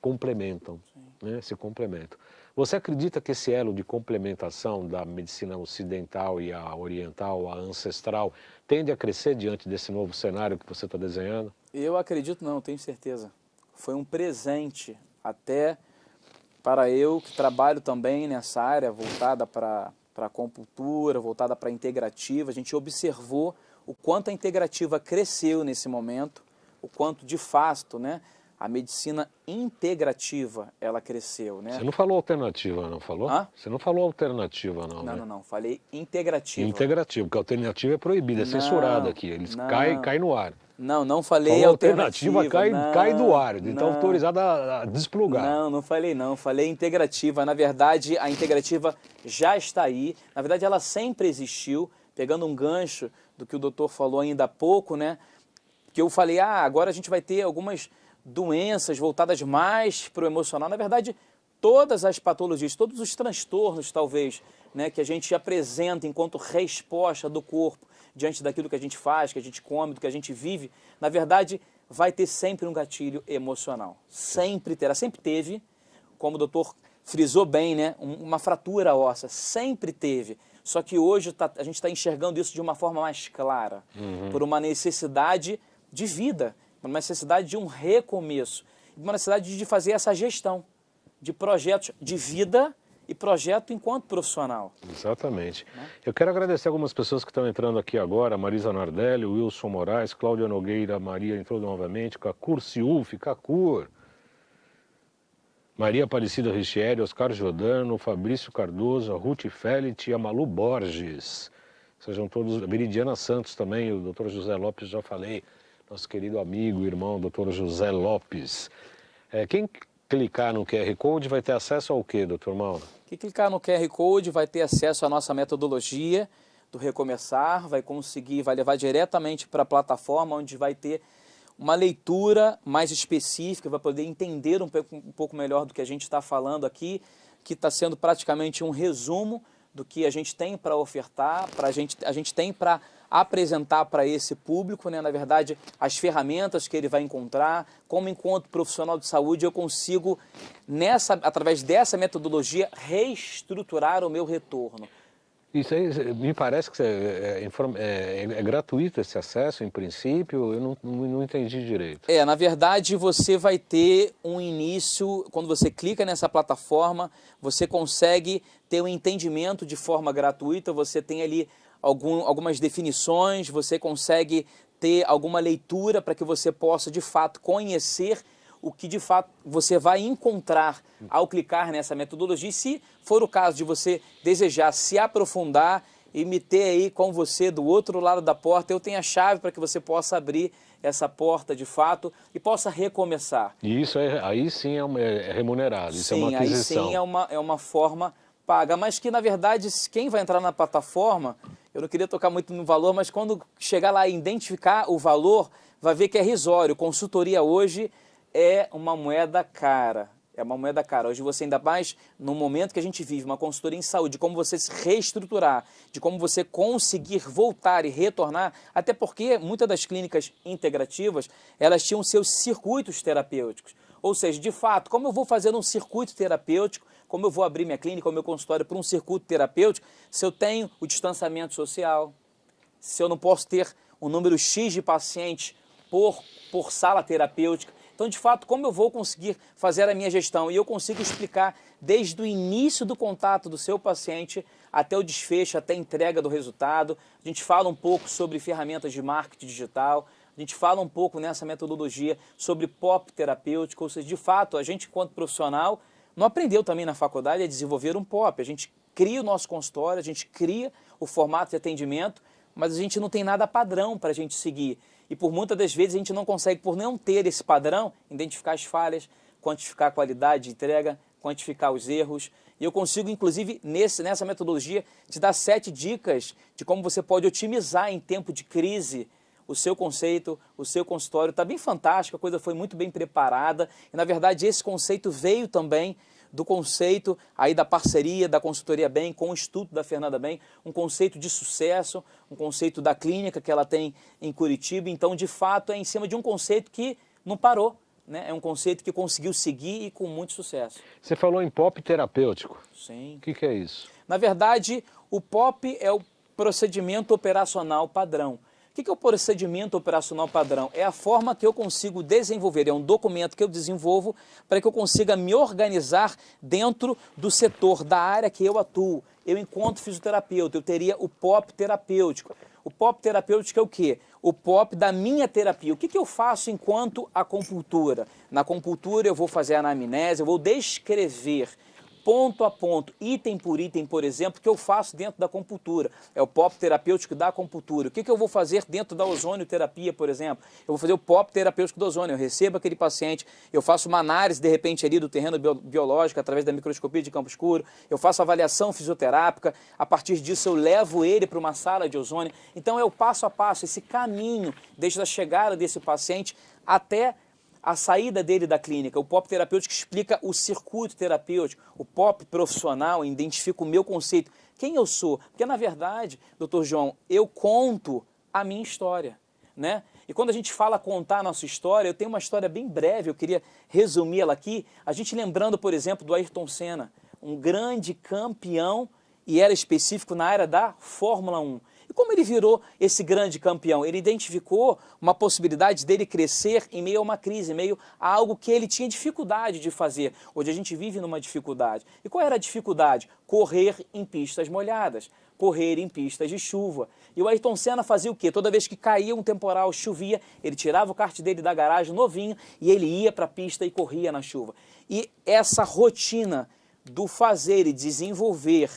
complementam, né? Se complementam. Você acredita que esse elo de complementação da medicina ocidental e a oriental, a ancestral, tende a crescer diante desse novo cenário que você está desenhando? Eu acredito não, tenho certeza. Foi um presente até para eu, que trabalho também nessa área voltada para a acupuntura, voltada para a integrativa. A gente observou o quanto a integrativa cresceu nesse momento, o quanto de fato, né, a medicina integrativa, ela cresceu, né? Você não falou alternativa, não falou? Hã? Você não falou alternativa, não, Não, né? não, falei integrativa. Integrativa, porque a alternativa é proibida, é censurada aqui, eles caem no ar. Não falei Falou alternativa. cai do ar, então autorizado a desplugar. Não falei não, falei integrativa. Na verdade, a integrativa já está aí. Na verdade, ela sempre existiu, pegando um gancho do que o doutor falou ainda há pouco, né? Que eu falei, agora a gente vai ter algumas doenças voltadas mais para o emocional. Na verdade, todas as patologias, todos os transtornos, talvez, né, que a gente apresenta enquanto resposta do corpo diante daquilo que a gente faz, que a gente come, do que a gente vive, na verdade, vai ter sempre um gatilho emocional. Sempre terá, sempre teve, como o doutor frisou bem, né, uma fratura óssea, sempre teve. Só que hoje a gente está enxergando isso de uma forma mais clara, por uma necessidade de vida, uma necessidade de um recomeço, uma necessidade de fazer essa gestão de projetos de vida e projeto enquanto profissional. Exatamente. Eu quero agradecer algumas pessoas que estão entrando aqui agora, Marisa Nardelli, Wilson Moraes, Cláudia Nogueira, Maria entrou novamente, Cacur Ciuf, Cacur, Maria Aparecida Richieri, Oscar Giordano, Fabrício Cardoso, Ruth Félix e a Malu Borges. Sejam todos, Veridiana Santos também, o Dr. José Lopes, já falei, nosso querido amigo, irmão, Dr. José Lopes. Quem clicar no QR Code vai ter acesso ao quê, doutor Mauro? Quem clicar no QR Code vai ter acesso à nossa metodologia do Recomeçar, vai levar diretamente para a plataforma, onde vai ter uma leitura mais específica, vai poder entender um pouco melhor do que a gente está falando aqui, que está sendo praticamente um resumo do que a gente tem para ofertar, a gente tem para apresentar para esse público, né? Na verdade, as ferramentas que ele vai encontrar, como enquanto profissional de saúde eu consigo, através dessa metodologia, reestruturar o meu retorno. Isso aí, me parece que é gratuito esse acesso, em princípio, eu não entendi direito. Na verdade, você vai ter um início, quando você clica nessa plataforma, você consegue ter um entendimento de forma gratuita, você tem ali algumas definições, você consegue ter alguma leitura para que você possa, de fato, conhecer o que, de fato, você vai encontrar ao clicar nessa metodologia. E se for o caso de você desejar se aprofundar e me ter aí com você do outro lado da porta, eu tenho a chave para que você possa abrir essa porta, de fato, e possa recomeçar. E isso aí sim é remunerado, isso é uma aquisição. Aí sim é uma forma paga, mas que, na verdade, quem vai entrar na plataforma, eu não queria tocar muito no valor, mas quando chegar lá e identificar o valor, vai ver que é irrisório. Consultoria hoje é uma moeda cara. É uma moeda cara. Hoje você, ainda mais no momento que a gente vive, uma consultoria em saúde, de como você se reestruturar, de como você conseguir voltar e retornar, até porque muitas das clínicas integrativas, elas tinham seus circuitos terapêuticos. Ou seja, de fato, como eu vou fazer um circuito terapêutico, como eu vou abrir minha clínica ou meu consultório para um circuito terapêutico, se eu tenho o distanciamento social, se eu não posso ter um número X de pacientes por sala terapêutica. Então, de fato, como eu vou conseguir fazer a minha gestão? E eu consigo explicar desde o início do contato do seu paciente até o desfecho, até a entrega do resultado. A gente fala um pouco sobre ferramentas de marketing digital, a gente fala um pouco nessa metodologia sobre POP terapêutico, ou seja, de fato, a gente, enquanto profissional, não aprendeu também na faculdade a desenvolver um POP. A gente cria o nosso consultório, a gente cria o formato de atendimento, mas a gente não tem nada padrão para a gente seguir. E por muitas das vezes a gente não consegue, por não ter esse padrão, identificar as falhas, quantificar a qualidade de entrega, quantificar os erros. E eu consigo, inclusive, nessa metodologia, te dar 7 dicas de como você pode otimizar em tempo de crise o seu conceito, o seu consultório. Está bem fantástico, a coisa foi muito bem preparada. E, na verdade, esse conceito veio também do conceito aí da parceria da Consultoria Bem com o Instituto da Fernanda Bem, um conceito de sucesso, um conceito da clínica que ela tem em Curitiba. Então, de fato, é em cima de um conceito que não parou, né? É um conceito que conseguiu seguir e com muito sucesso. Você falou em POP terapêutico. Sim. O que é isso? Na verdade, o POP é o procedimento operacional padrão. O que é o procedimento operacional padrão? É a forma que eu consigo desenvolver, é um documento que eu desenvolvo para que eu consiga me organizar dentro do setor, da área que eu atuo. Eu, enquanto fisioterapeuta, eu teria o POP terapêutico. O POP terapêutico é o quê? O POP da minha terapia. O que eu faço enquanto acupuntura? Na acupuntura eu vou fazer a anamnese, eu vou descrever ponto a ponto, item por item, por exemplo, que eu faço dentro da acupuntura. É o POP terapêutico da acupuntura. O que eu vou fazer dentro da ozonioterapia, por exemplo? Eu vou fazer o POP terapêutico do ozônio. Eu recebo aquele paciente, eu faço uma análise, de repente, ali do terreno biológico, através da microscopia de campo escuro, eu faço avaliação fisioterápica, a partir disso eu levo ele para uma sala de ozônio. Então é o passo a passo, esse caminho, desde a chegada desse paciente até a saída dele da clínica. O POP terapêutico explica o circuito terapêutico. O POP profissional identifica o meu conceito. Quem eu sou? Porque, na verdade, doutor João, eu conto a minha história, né? E quando a gente fala contar a nossa história, eu tenho uma história bem breve, eu queria resumi-la aqui. A gente lembrando, por exemplo, do Ayrton Senna, um grande campeão, e era específico na área da Fórmula 1. E como ele virou esse grande campeão? Ele identificou uma possibilidade dele crescer em meio a uma crise, em meio a algo que ele tinha dificuldade de fazer. Hoje a gente vive numa dificuldade. E qual era a dificuldade? Correr em pistas molhadas, correr em pistas de chuva. E o Ayrton Senna fazia o quê? Toda vez que caía um temporal, chovia, ele tirava o kart dele da garagem novinho e ele ia para a pista e corria na chuva. E essa rotina do fazer e desenvolver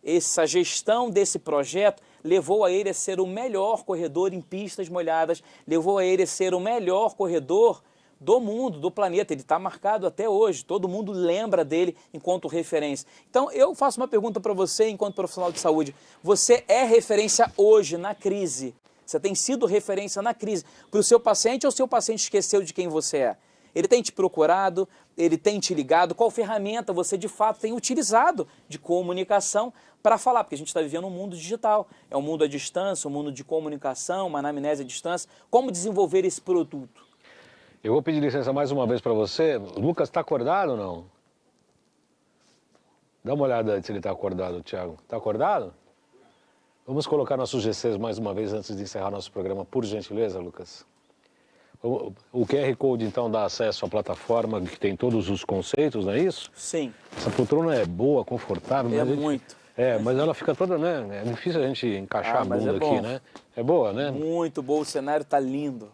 essa gestão desse projeto levou a ele a ser o melhor corredor em pistas molhadas, levou a ele a ser o melhor corredor do mundo, do planeta. Ele está marcado até hoje, todo mundo lembra dele enquanto referência. Então eu faço uma pergunta para você enquanto profissional de saúde. Você é referência hoje na crise? Você tem sido referência na crise para o seu paciente ou o seu paciente esqueceu de quem você é? Ele tem te procurado, ele tem te ligado, qual ferramenta você de fato tem utilizado de comunicação para falar? Porque a gente está vivendo um mundo digital, é um mundo à distância, um mundo de comunicação, uma anamnese à distância. Como desenvolver esse produto? Eu vou pedir licença mais uma vez para você. O Lucas está acordado ou não? Dá uma olhada se ele está acordado, Thiago. Está acordado? Vamos colocar nossos GCs mais uma vez antes de encerrar nosso programa, por gentileza, Lucas. O QR Code, então, dá acesso à plataforma que tem todos os conceitos, não é isso? Sim. Essa poltrona é boa, confortável. É mas muito. Mas ela fica toda, né? É difícil a gente encaixar a mas bunda é bom. aqui, né? É boa, né? Muito bom, o cenário tá lindo.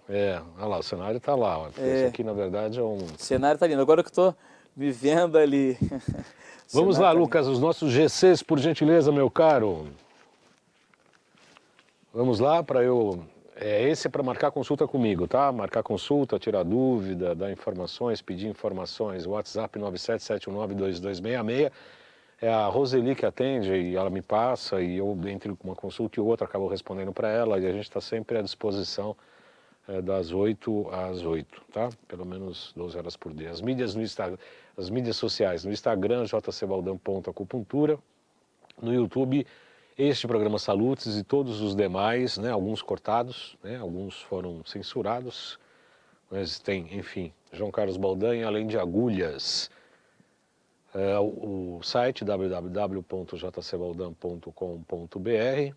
Olha lá, o cenário tá lá, ó. Esse aqui, na verdade, é um... O cenário tá lindo. Agora que eu tô me vendo ali. Vamos lá, Lucas, os nossos GCs, por gentileza, meu caro. Vamos lá para eu... esse é para marcar consulta comigo, tá? Marcar consulta, tirar dúvida, dar informações, pedir informações. WhatsApp 977192266. É a Roseli que atende e ela me passa e eu, entre uma consulta e outra, acabo respondendo para ela e a gente está sempre à disposição das 8 às 8, tá? Pelo menos 12 horas por dia. As mídias no Instagram, as mídias sociais, no Instagram, jcbaldão.acupuntura, no YouTube, este programa Salutes e todos os demais, né? Alguns cortados, né? Alguns foram censurados, mas tem, enfim, João Carlos Baldan, além de agulhas. O site www.jcbaldam.com.br.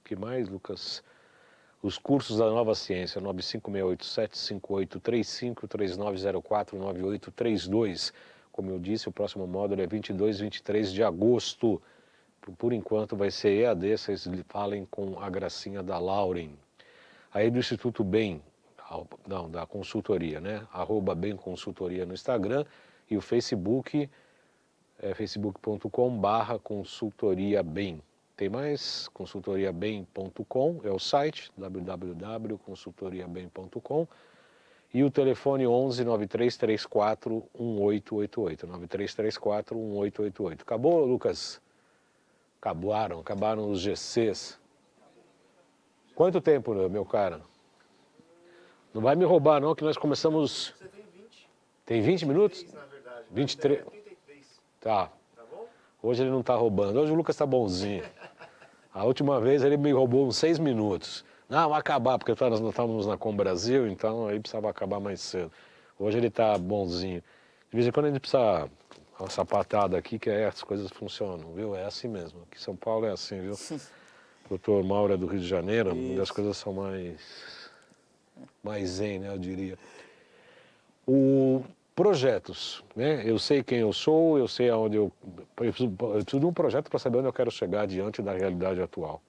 Que mais, Lucas? Os cursos da Nova Ciência, 95687583539049832. Como eu disse, o próximo módulo é 22 e 23 de agosto. Por enquanto vai ser EAD, vocês falem com a gracinha da Lauren. Aí do Instituto Bem, não, da consultoria, né? @Bem Consultoria no Instagram e o Facebook é facebook.com/consultoriabem. Tem mais, consultoriabem.com é o site, www.consultoriabem.com e o telefone 11 9334 1888, 9334 1888. Acabou, Lucas? Acabaram os GCs. Quanto tempo, meu cara? Não vai me roubar não, que nós começamos... Você tem 20. Tem 20 minutos? 23, na verdade. 23. 33. Tá. Tá bom? Hoje ele não tá roubando, hoje o Lucas tá bonzinho. A última vez ele me roubou uns 6 minutos. Não, vai acabar, porque nós estávamos na Com Brasil, então aí precisava acabar mais cedo. Hoje ele tá bonzinho. De vez em quando a gente precisa uma sapatada aqui, que as coisas funcionam, viu? É assim mesmo. Aqui em São Paulo é assim, viu? Doutor Mauro é do Rio de Janeiro, onde as coisas são mais zen, né, eu diria. Projetos, né? Eu sei quem eu sou, eu sei aonde eu preciso de um projeto para saber onde eu quero chegar diante da realidade atual.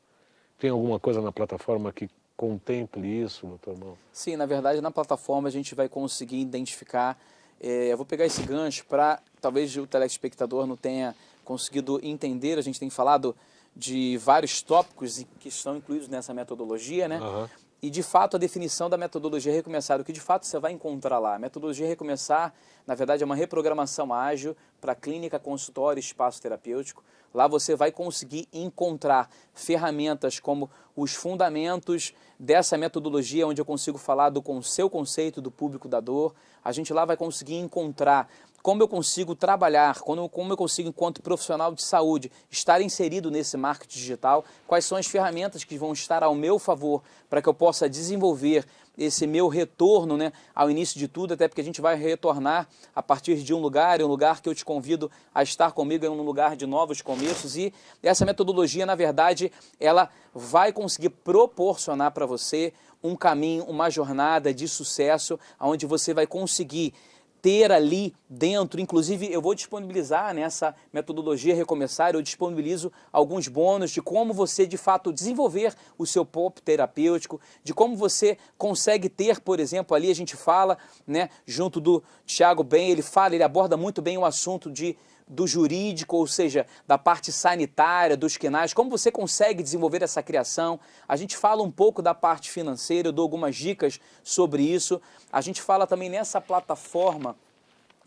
Tem alguma coisa na plataforma que contemple isso, doutor Mauro? Sim, na verdade, na plataforma a gente vai conseguir identificar. Eu vou pegar esse gancho para, talvez o telespectador não tenha conseguido entender, a gente tem falado de vários tópicos que estão incluídos nessa metodologia, né? Uhum. E, de fato, a definição da metodologia Recomeçar, o que de fato você vai encontrar lá. A metodologia Recomeçar, na verdade, é uma reprogramação ágil para clínica, consultório e espaço terapêutico. Lá você vai conseguir encontrar ferramentas como os fundamentos dessa metodologia, onde eu consigo falar do seu conceito do público da dor. A gente lá vai conseguir encontrar como eu consigo trabalhar, como eu consigo, enquanto profissional de saúde, estar inserido nesse marketing digital, quais são as ferramentas que vão estar ao meu favor para que eu possa desenvolver esse meu retorno, né, ao início de tudo, até porque a gente vai retornar a partir de um lugar que eu te convido a estar comigo, é um lugar de novos começos, e essa metodologia, na verdade, ela vai conseguir proporcionar para você um caminho, uma jornada de sucesso, onde você vai conseguir ter ali dentro, inclusive eu vou disponibilizar nessa metodologia Recomeçar, eu disponibilizo alguns bônus de como você de fato desenvolver o seu pop terapêutico, de como você consegue ter, por exemplo, ali a gente fala, né, junto do Thiago Ben, ele aborda muito bem o assunto do jurídico, ou seja, da parte sanitária, dos quinais, como você consegue desenvolver essa criação. A gente fala um pouco da parte financeira, eu dou algumas dicas sobre isso. A gente fala também nessa plataforma,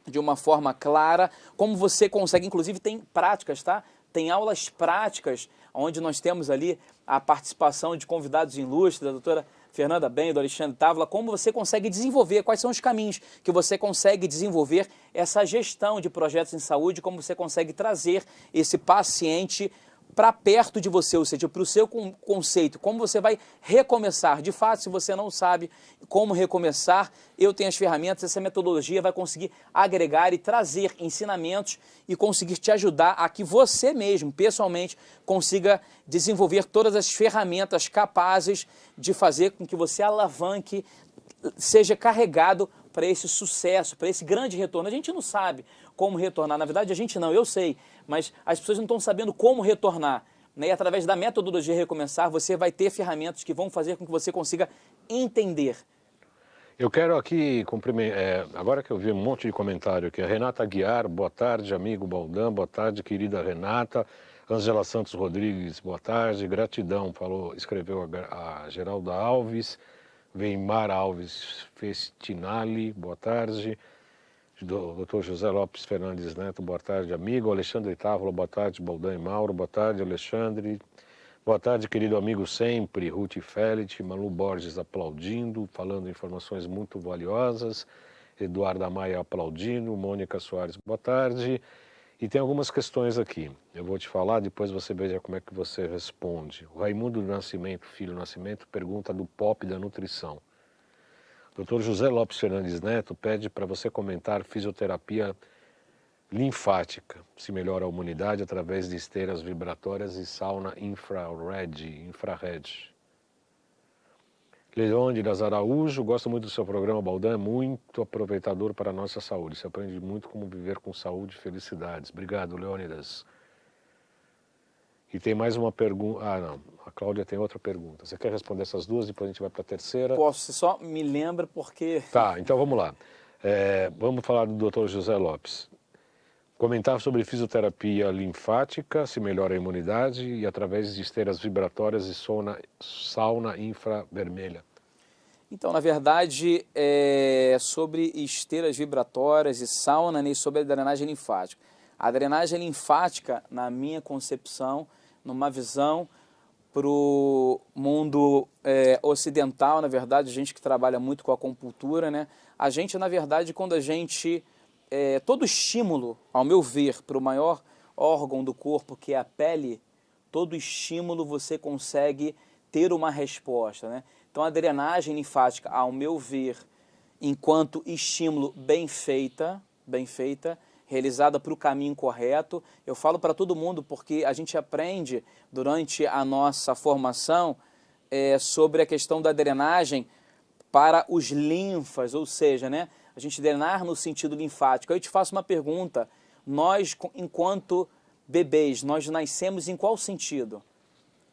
de uma forma clara, como você consegue, inclusive tem práticas, tá? Tem aulas práticas, onde nós temos ali a participação de convidados ilustres, da doutora Fernanda Ben, do Alexandre Távola, como você consegue desenvolver, quais são os caminhos que você consegue desenvolver essa gestão de projetos em saúde, como você consegue trazer esse paciente para perto de você, ou seja, para o seu conceito, como você vai recomeçar. De fato, se você não sabe como recomeçar, eu tenho as ferramentas, essa metodologia vai conseguir agregar e trazer ensinamentos e conseguir te ajudar a que você mesmo, pessoalmente, consiga desenvolver todas as ferramentas capazes de fazer com que você alavanque, seja carregado para esse sucesso, para esse grande retorno. A gente não sabe como retornar, na verdade a gente não, eu sei, mas as pessoas não estão sabendo como retornar. Né? E através da metodologia Recomeçar, você vai ter ferramentas que vão fazer com que você consiga entender. Eu quero aqui cumprimentar, agora que eu vi um monte de comentário aqui, a Renata Aguiar, boa tarde, amigo Baldan, boa tarde, querida Renata. Ângela Santos Rodrigues, boa tarde, gratidão, escreveu a Geralda Alves. Weimar Alves Festinali, boa tarde. Dr. José Lopes Fernandes Neto, boa tarde, amigo. Alexandre Távola, boa tarde. Baldan e Mauro, boa tarde, Alexandre. Boa tarde, querido amigo sempre. Ruth Fellit, Malu Borges aplaudindo, falando informações muito valiosas. Eduardo Maia aplaudindo. Mônica Soares, boa tarde. E tem algumas questões aqui. Eu vou te falar, depois você veja como é que você responde. O Raimundo Nascimento, filho Nascimento, pergunta do POP da nutrição. Dr. José Lopes Fernandes Neto pede para você comentar fisioterapia linfática, se melhora a imunidade através de esteiras vibratórias e sauna infrared. Leônidas Araújo, gosto muito do seu programa, Baldan, é muito aproveitador para a nossa saúde. Se aprende muito como viver com saúde e felicidades. Obrigado, Leônidas. E tem mais uma pergunta. Ah, não. A Cláudia tem outra pergunta. Você quer responder essas duas, depois a gente vai para a terceira? Posso, você só me lembra porque... Tá, então vamos lá. Vamos falar do Dr. José Lopes. Comentar sobre fisioterapia linfática, se melhora a imunidade e através de esteiras vibratórias e sauna infravermelha. Então, na verdade, sobre esteiras vibratórias e sauna e sobre a drenagem linfática. A drenagem linfática, na minha concepção, numa visão para o mundo ocidental, na verdade, a gente que trabalha muito com a acupuntura, né? A gente, na verdade, quando a gente... todo estímulo, ao meu ver, para o maior órgão do corpo, que é a pele, todo estímulo você consegue ter uma resposta, né? Então, a drenagem linfática, ao meu ver, enquanto estímulo bem feita, realizada para o caminho correto, eu falo para todo mundo porque a gente aprende durante a nossa formação sobre a questão da drenagem para os linfas, ou seja, né? A gente drenar no sentido linfático. Aí eu te faço uma pergunta, nós, enquanto bebês, nós nascemos em qual sentido?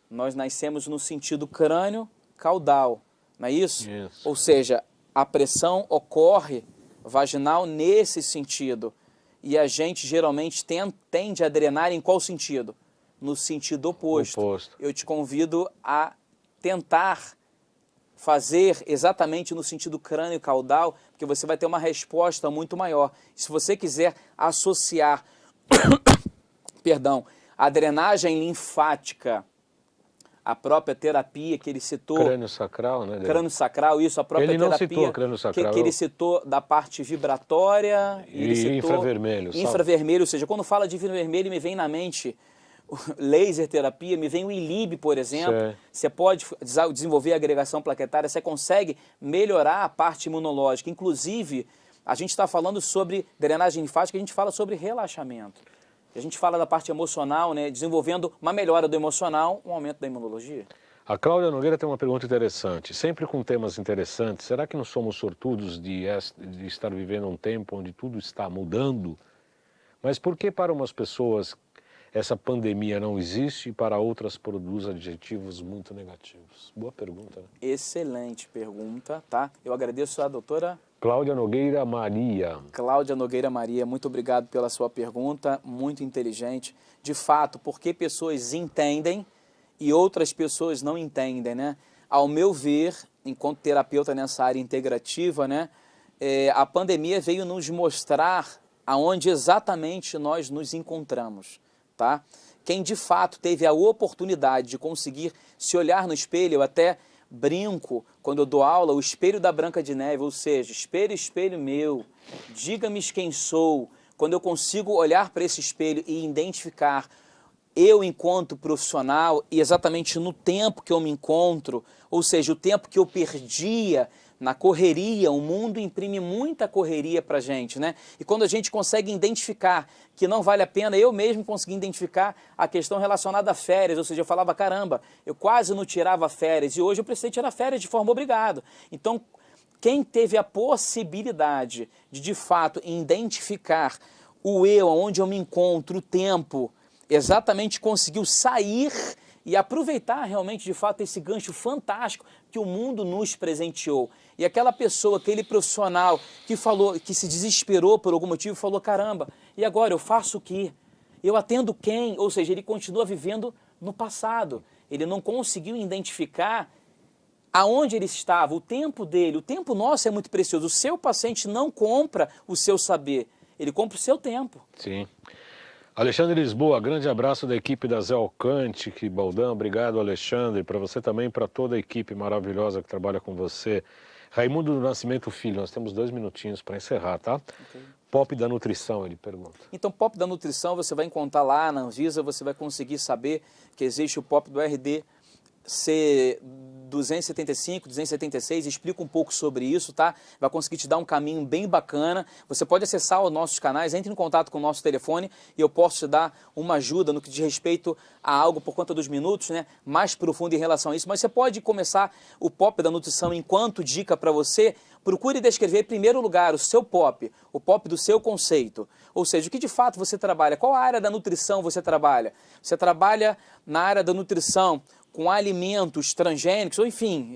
Nós nascemos no sentido crânio-caudal, não é isso? Isso. Ou seja, a pressão ocorre vaginal nesse sentido. E a gente geralmente tende a drenar em qual sentido? No sentido oposto. Eu te convido a tentar fazer exatamente no sentido crânio-caudal, porque você vai ter uma resposta muito maior. Se você quiser associar a drenagem linfática, a própria terapia que ele citou... Crânio-sacral, né? Crânio-sacral, isso, a própria ele não terapia citou crânio-sacral. Que ele citou da parte vibratória... E citou infravermelho. Infravermelho, ou seja, quando fala de infravermelho me vem na mente... laser terapia, me vem o ILIB, por exemplo, você pode desenvolver a agregação plaquetária, você consegue melhorar a parte imunológica. Inclusive, a gente está falando sobre drenagem linfática, a gente fala sobre relaxamento. A gente fala da parte emocional, né, desenvolvendo uma melhora do emocional, um aumento da imunologia. A Cláudia Nogueira tem uma pergunta interessante. Sempre com temas interessantes, será que não somos sortudos de estar vivendo um tempo onde tudo está mudando? Mas por que para umas pessoas essa pandemia não existe e para outras produz adjetivos muito negativos? Boa pergunta, né? Excelente pergunta, tá? Eu agradeço a doutora... Cláudia Nogueira Maria. Cláudia Nogueira Maria, muito obrigado pela sua pergunta, muito inteligente. De fato, porque pessoas entendem e outras pessoas não entendem, né? Ao meu ver, enquanto terapeuta nessa área integrativa, né? A pandemia veio nos mostrar aonde exatamente nós nos encontramos. Tá? Quem de fato teve a oportunidade de conseguir se olhar no espelho, eu até brinco quando eu dou aula, o espelho da Branca de Neve, ou seja, espelho, espelho meu, diga-me quem sou. Quando eu consigo olhar para esse espelho e identificar eu enquanto profissional e exatamente no tempo que eu me encontro, ou seja, o tempo que eu perdia na correria, o mundo imprime muita correria para a gente, né? E quando a gente consegue identificar que não vale a pena, eu mesmo consegui identificar a questão relacionada a férias, ou seja, eu falava, caramba, eu quase não tirava férias e hoje eu precisei tirar férias de forma obrigada. Então, Quem teve a possibilidade de fato, identificar o eu, onde eu me encontro, o tempo, exatamente conseguiu sair e aproveitar realmente, de fato, esse gancho fantástico que o mundo nos presenteou. E aquela pessoa, aquele profissional que falou, que se desesperou por algum motivo, falou, caramba, e agora eu faço o quê? Eu atendo quem? Ou seja, ele continua vivendo no passado. Ele não conseguiu identificar aonde ele estava, o tempo dele. O tempo nosso é muito precioso. O seu paciente não compra o seu saber, ele compra o seu tempo. Sim. Alexandre Lisboa, grande abraço da equipe da Zé Alcante, que Baldão, obrigado Alexandre, para você também, para toda a equipe maravilhosa que trabalha com você. Raimundo do Nascimento Filho, nós temos 2 minutinhos para encerrar, tá? Okay. Pop da nutrição, ele pergunta. Então, Pop da nutrição, você vai encontrar lá na Anvisa, você vai conseguir saber que existe o Pop do RD C275, 276, explica um pouco sobre isso, tá? Vai conseguir te dar um caminho bem bacana. Você pode acessar os nossos canais, entre em contato com o nosso telefone e eu posso te dar uma ajuda no que diz respeito a algo por conta dos minutos, né? Mais profundo em relação a isso. Mas você pode começar o Pop da nutrição enquanto dica para você. Procure descrever em primeiro lugar o seu Pop, o Pop do seu conceito. Ou seja, o que de fato você trabalha, qual área da nutrição você trabalha? Você trabalha na área da nutrição com alimentos transgênicos, ou enfim,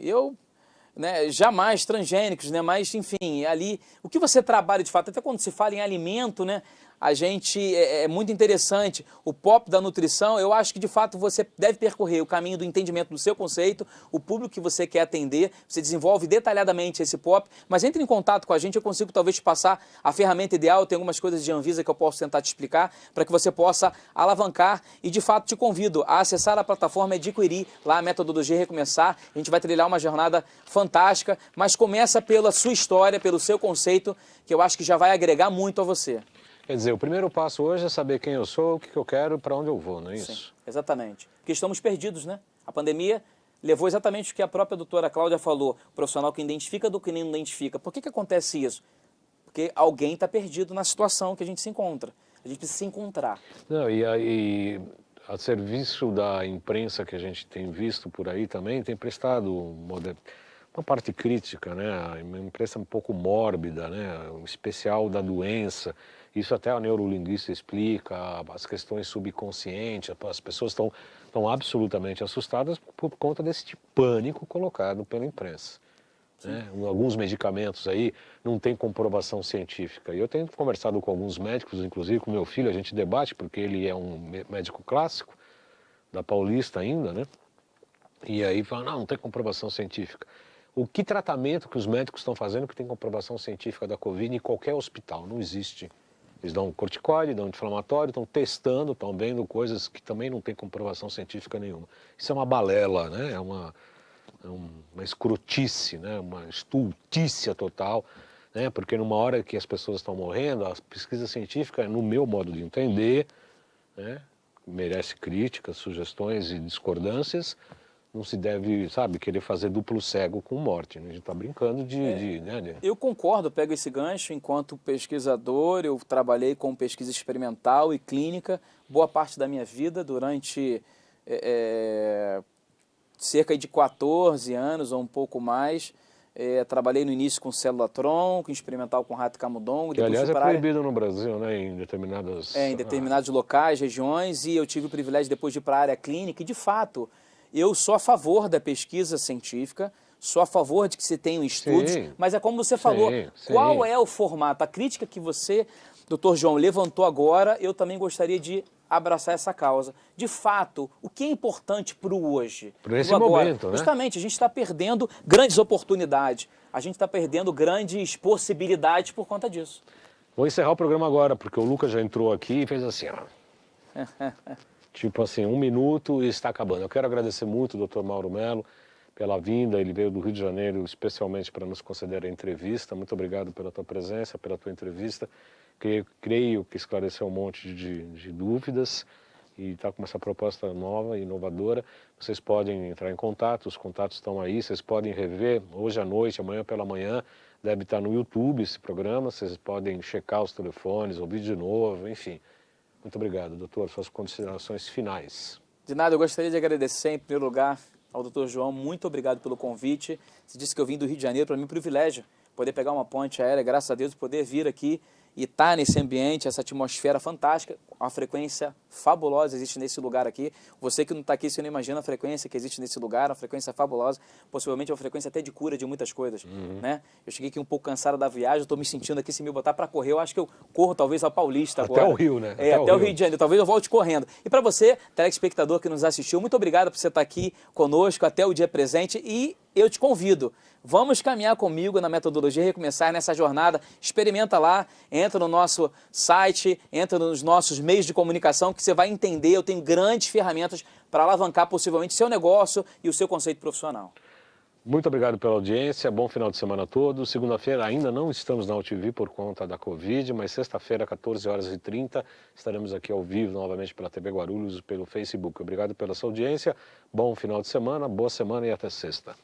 jamais transgênicos, né? Mas enfim, ali, o que você trabalha de fato, até quando se fala em alimento, né? A gente, é muito interessante, o Pop da nutrição, eu acho que de fato você deve percorrer o caminho do entendimento do seu conceito, o público que você quer atender, você desenvolve detalhadamente esse Pop, mas entre em contato com a gente, eu consigo talvez te passar a ferramenta ideal, tem algumas coisas de Anvisa que eu posso tentar te explicar, para que você possa alavancar e de fato te convido a acessar a plataforma e adquirir lá a metodologia Recomeçar, a gente vai trilhar uma jornada fantástica, mas começa pela sua história, pelo seu conceito, que eu acho que já vai agregar muito a você. Quer dizer, o primeiro passo hoje é saber quem eu sou, o que eu quero, para onde eu vou, não é isso? Sim, exatamente. Porque estamos perdidos, né? A pandemia levou exatamente o que a própria doutora Cláudia falou, o profissional que identifica do que nem identifica. Por que acontece isso? Porque alguém está perdido na situação que a gente se encontra. A gente precisa se encontrar. Não, e a serviço da imprensa que a gente tem visto por aí também, tem prestado uma parte crítica, né? Uma imprensa um pouco mórbida, né? Um especial da doença. Isso até a neurolinguista explica, as questões subconscientes, as pessoas estão absolutamente assustadas por conta desse pânico colocado pela imprensa. Né? Alguns medicamentos aí não tem comprovação científica. E eu tenho conversado com alguns médicos, inclusive com meu filho, a gente debate, porque ele é um médico clássico, da Paulista ainda, né? E aí fala, não tem comprovação científica. O que tratamento que os médicos estão fazendo que tem comprovação científica da Covid em qualquer hospital? Não existe. Eles dão corticoide, dão anti-inflamatório, estão testando, estão vendo coisas que também não tem comprovação científica nenhuma. Isso é uma balela, né? É uma escrotice, né? Uma estultícia total, né? Porque numa hora que as pessoas estão morrendo, a pesquisa científica, no meu modo de entender, né? Merece críticas, sugestões e discordâncias. Não se deve, querer fazer duplo cego com morte. A gente está brincando né? Eu concordo, pego esse gancho. Enquanto pesquisador, eu trabalhei com pesquisa experimental e clínica boa parte da minha vida, durante cerca de 14 anos ou um pouco mais. Trabalhei no início com célula-tronco, experimental com rato camundongo. Que, aliás, é proibido no Brasil, né? Em determinadas... em determinados locais, regiões, e eu tive o privilégio depois de ir para a área clínica, e de fato... Eu sou a favor da pesquisa científica, sou a favor de que se tenham estudos, mas é como você falou, qual é o formato? A crítica que você, doutor João, levantou agora, eu também gostaria de abraçar essa causa. De fato, o que é importante para o hoje? Para esse momento, né? Justamente, a gente está perdendo grandes oportunidades, a gente está perdendo grandes possibilidades por conta disso. Vou encerrar o programa agora, porque o Lucas já entrou aqui e fez assim, ó. Tipo assim, 1 minuto e está acabando. Eu quero agradecer muito ao Dr. Mauro Mello pela vinda. Ele veio do Rio de Janeiro especialmente para nos conceder a entrevista. Muito obrigado pela tua presença, pela tua entrevista. Creio que esclareceu um monte de dúvidas e está com essa proposta nova e inovadora. Vocês podem entrar em contato, os contatos estão aí. Vocês podem rever hoje à noite, amanhã pela manhã. Deve estar no YouTube esse programa. Vocês podem checar os telefones, ouvir de novo, enfim. Muito obrigado, doutor. Suas considerações finais. De nada, eu gostaria de agradecer, em primeiro lugar, ao Dr. João, muito obrigado pelo convite. Você disse que eu vim do Rio de Janeiro, para mim é um privilégio poder pegar uma ponte aérea, graças a Deus, poder vir aqui e estar nesse ambiente, essa atmosfera fantástica, uma frequência fabulosa existe nesse lugar aqui. Você que não está aqui, você não imagina a frequência que existe nesse lugar, uma frequência fabulosa, possivelmente uma frequência até de cura de muitas coisas, né? Eu cheguei aqui um pouco cansado da viagem, estou me sentindo aqui, se me botar para correr, eu acho que eu corro talvez ao Paulista agora. Até o Rio, né? Até o Rio de Janeiro, talvez eu volte correndo. E para você, telespectador que nos assistiu, muito obrigado por você estar aqui conosco até o dia presente e eu te convido, vamos caminhar comigo na Metodologia Recomeçar nessa jornada, experimenta lá, entra no nosso site, entra nos nossos meios de comunicação que você vai entender, eu tenho grandes ferramentas para alavancar possivelmente seu negócio e o seu conceito profissional. Muito obrigado pela audiência, bom final de semana a todos. Segunda-feira ainda não estamos na UTV por conta da Covid, mas sexta-feira, 14h30, estaremos aqui ao vivo novamente pela TV Guarulhos e pelo Facebook. Obrigado pela sua audiência, bom final de semana, boa semana e até sexta.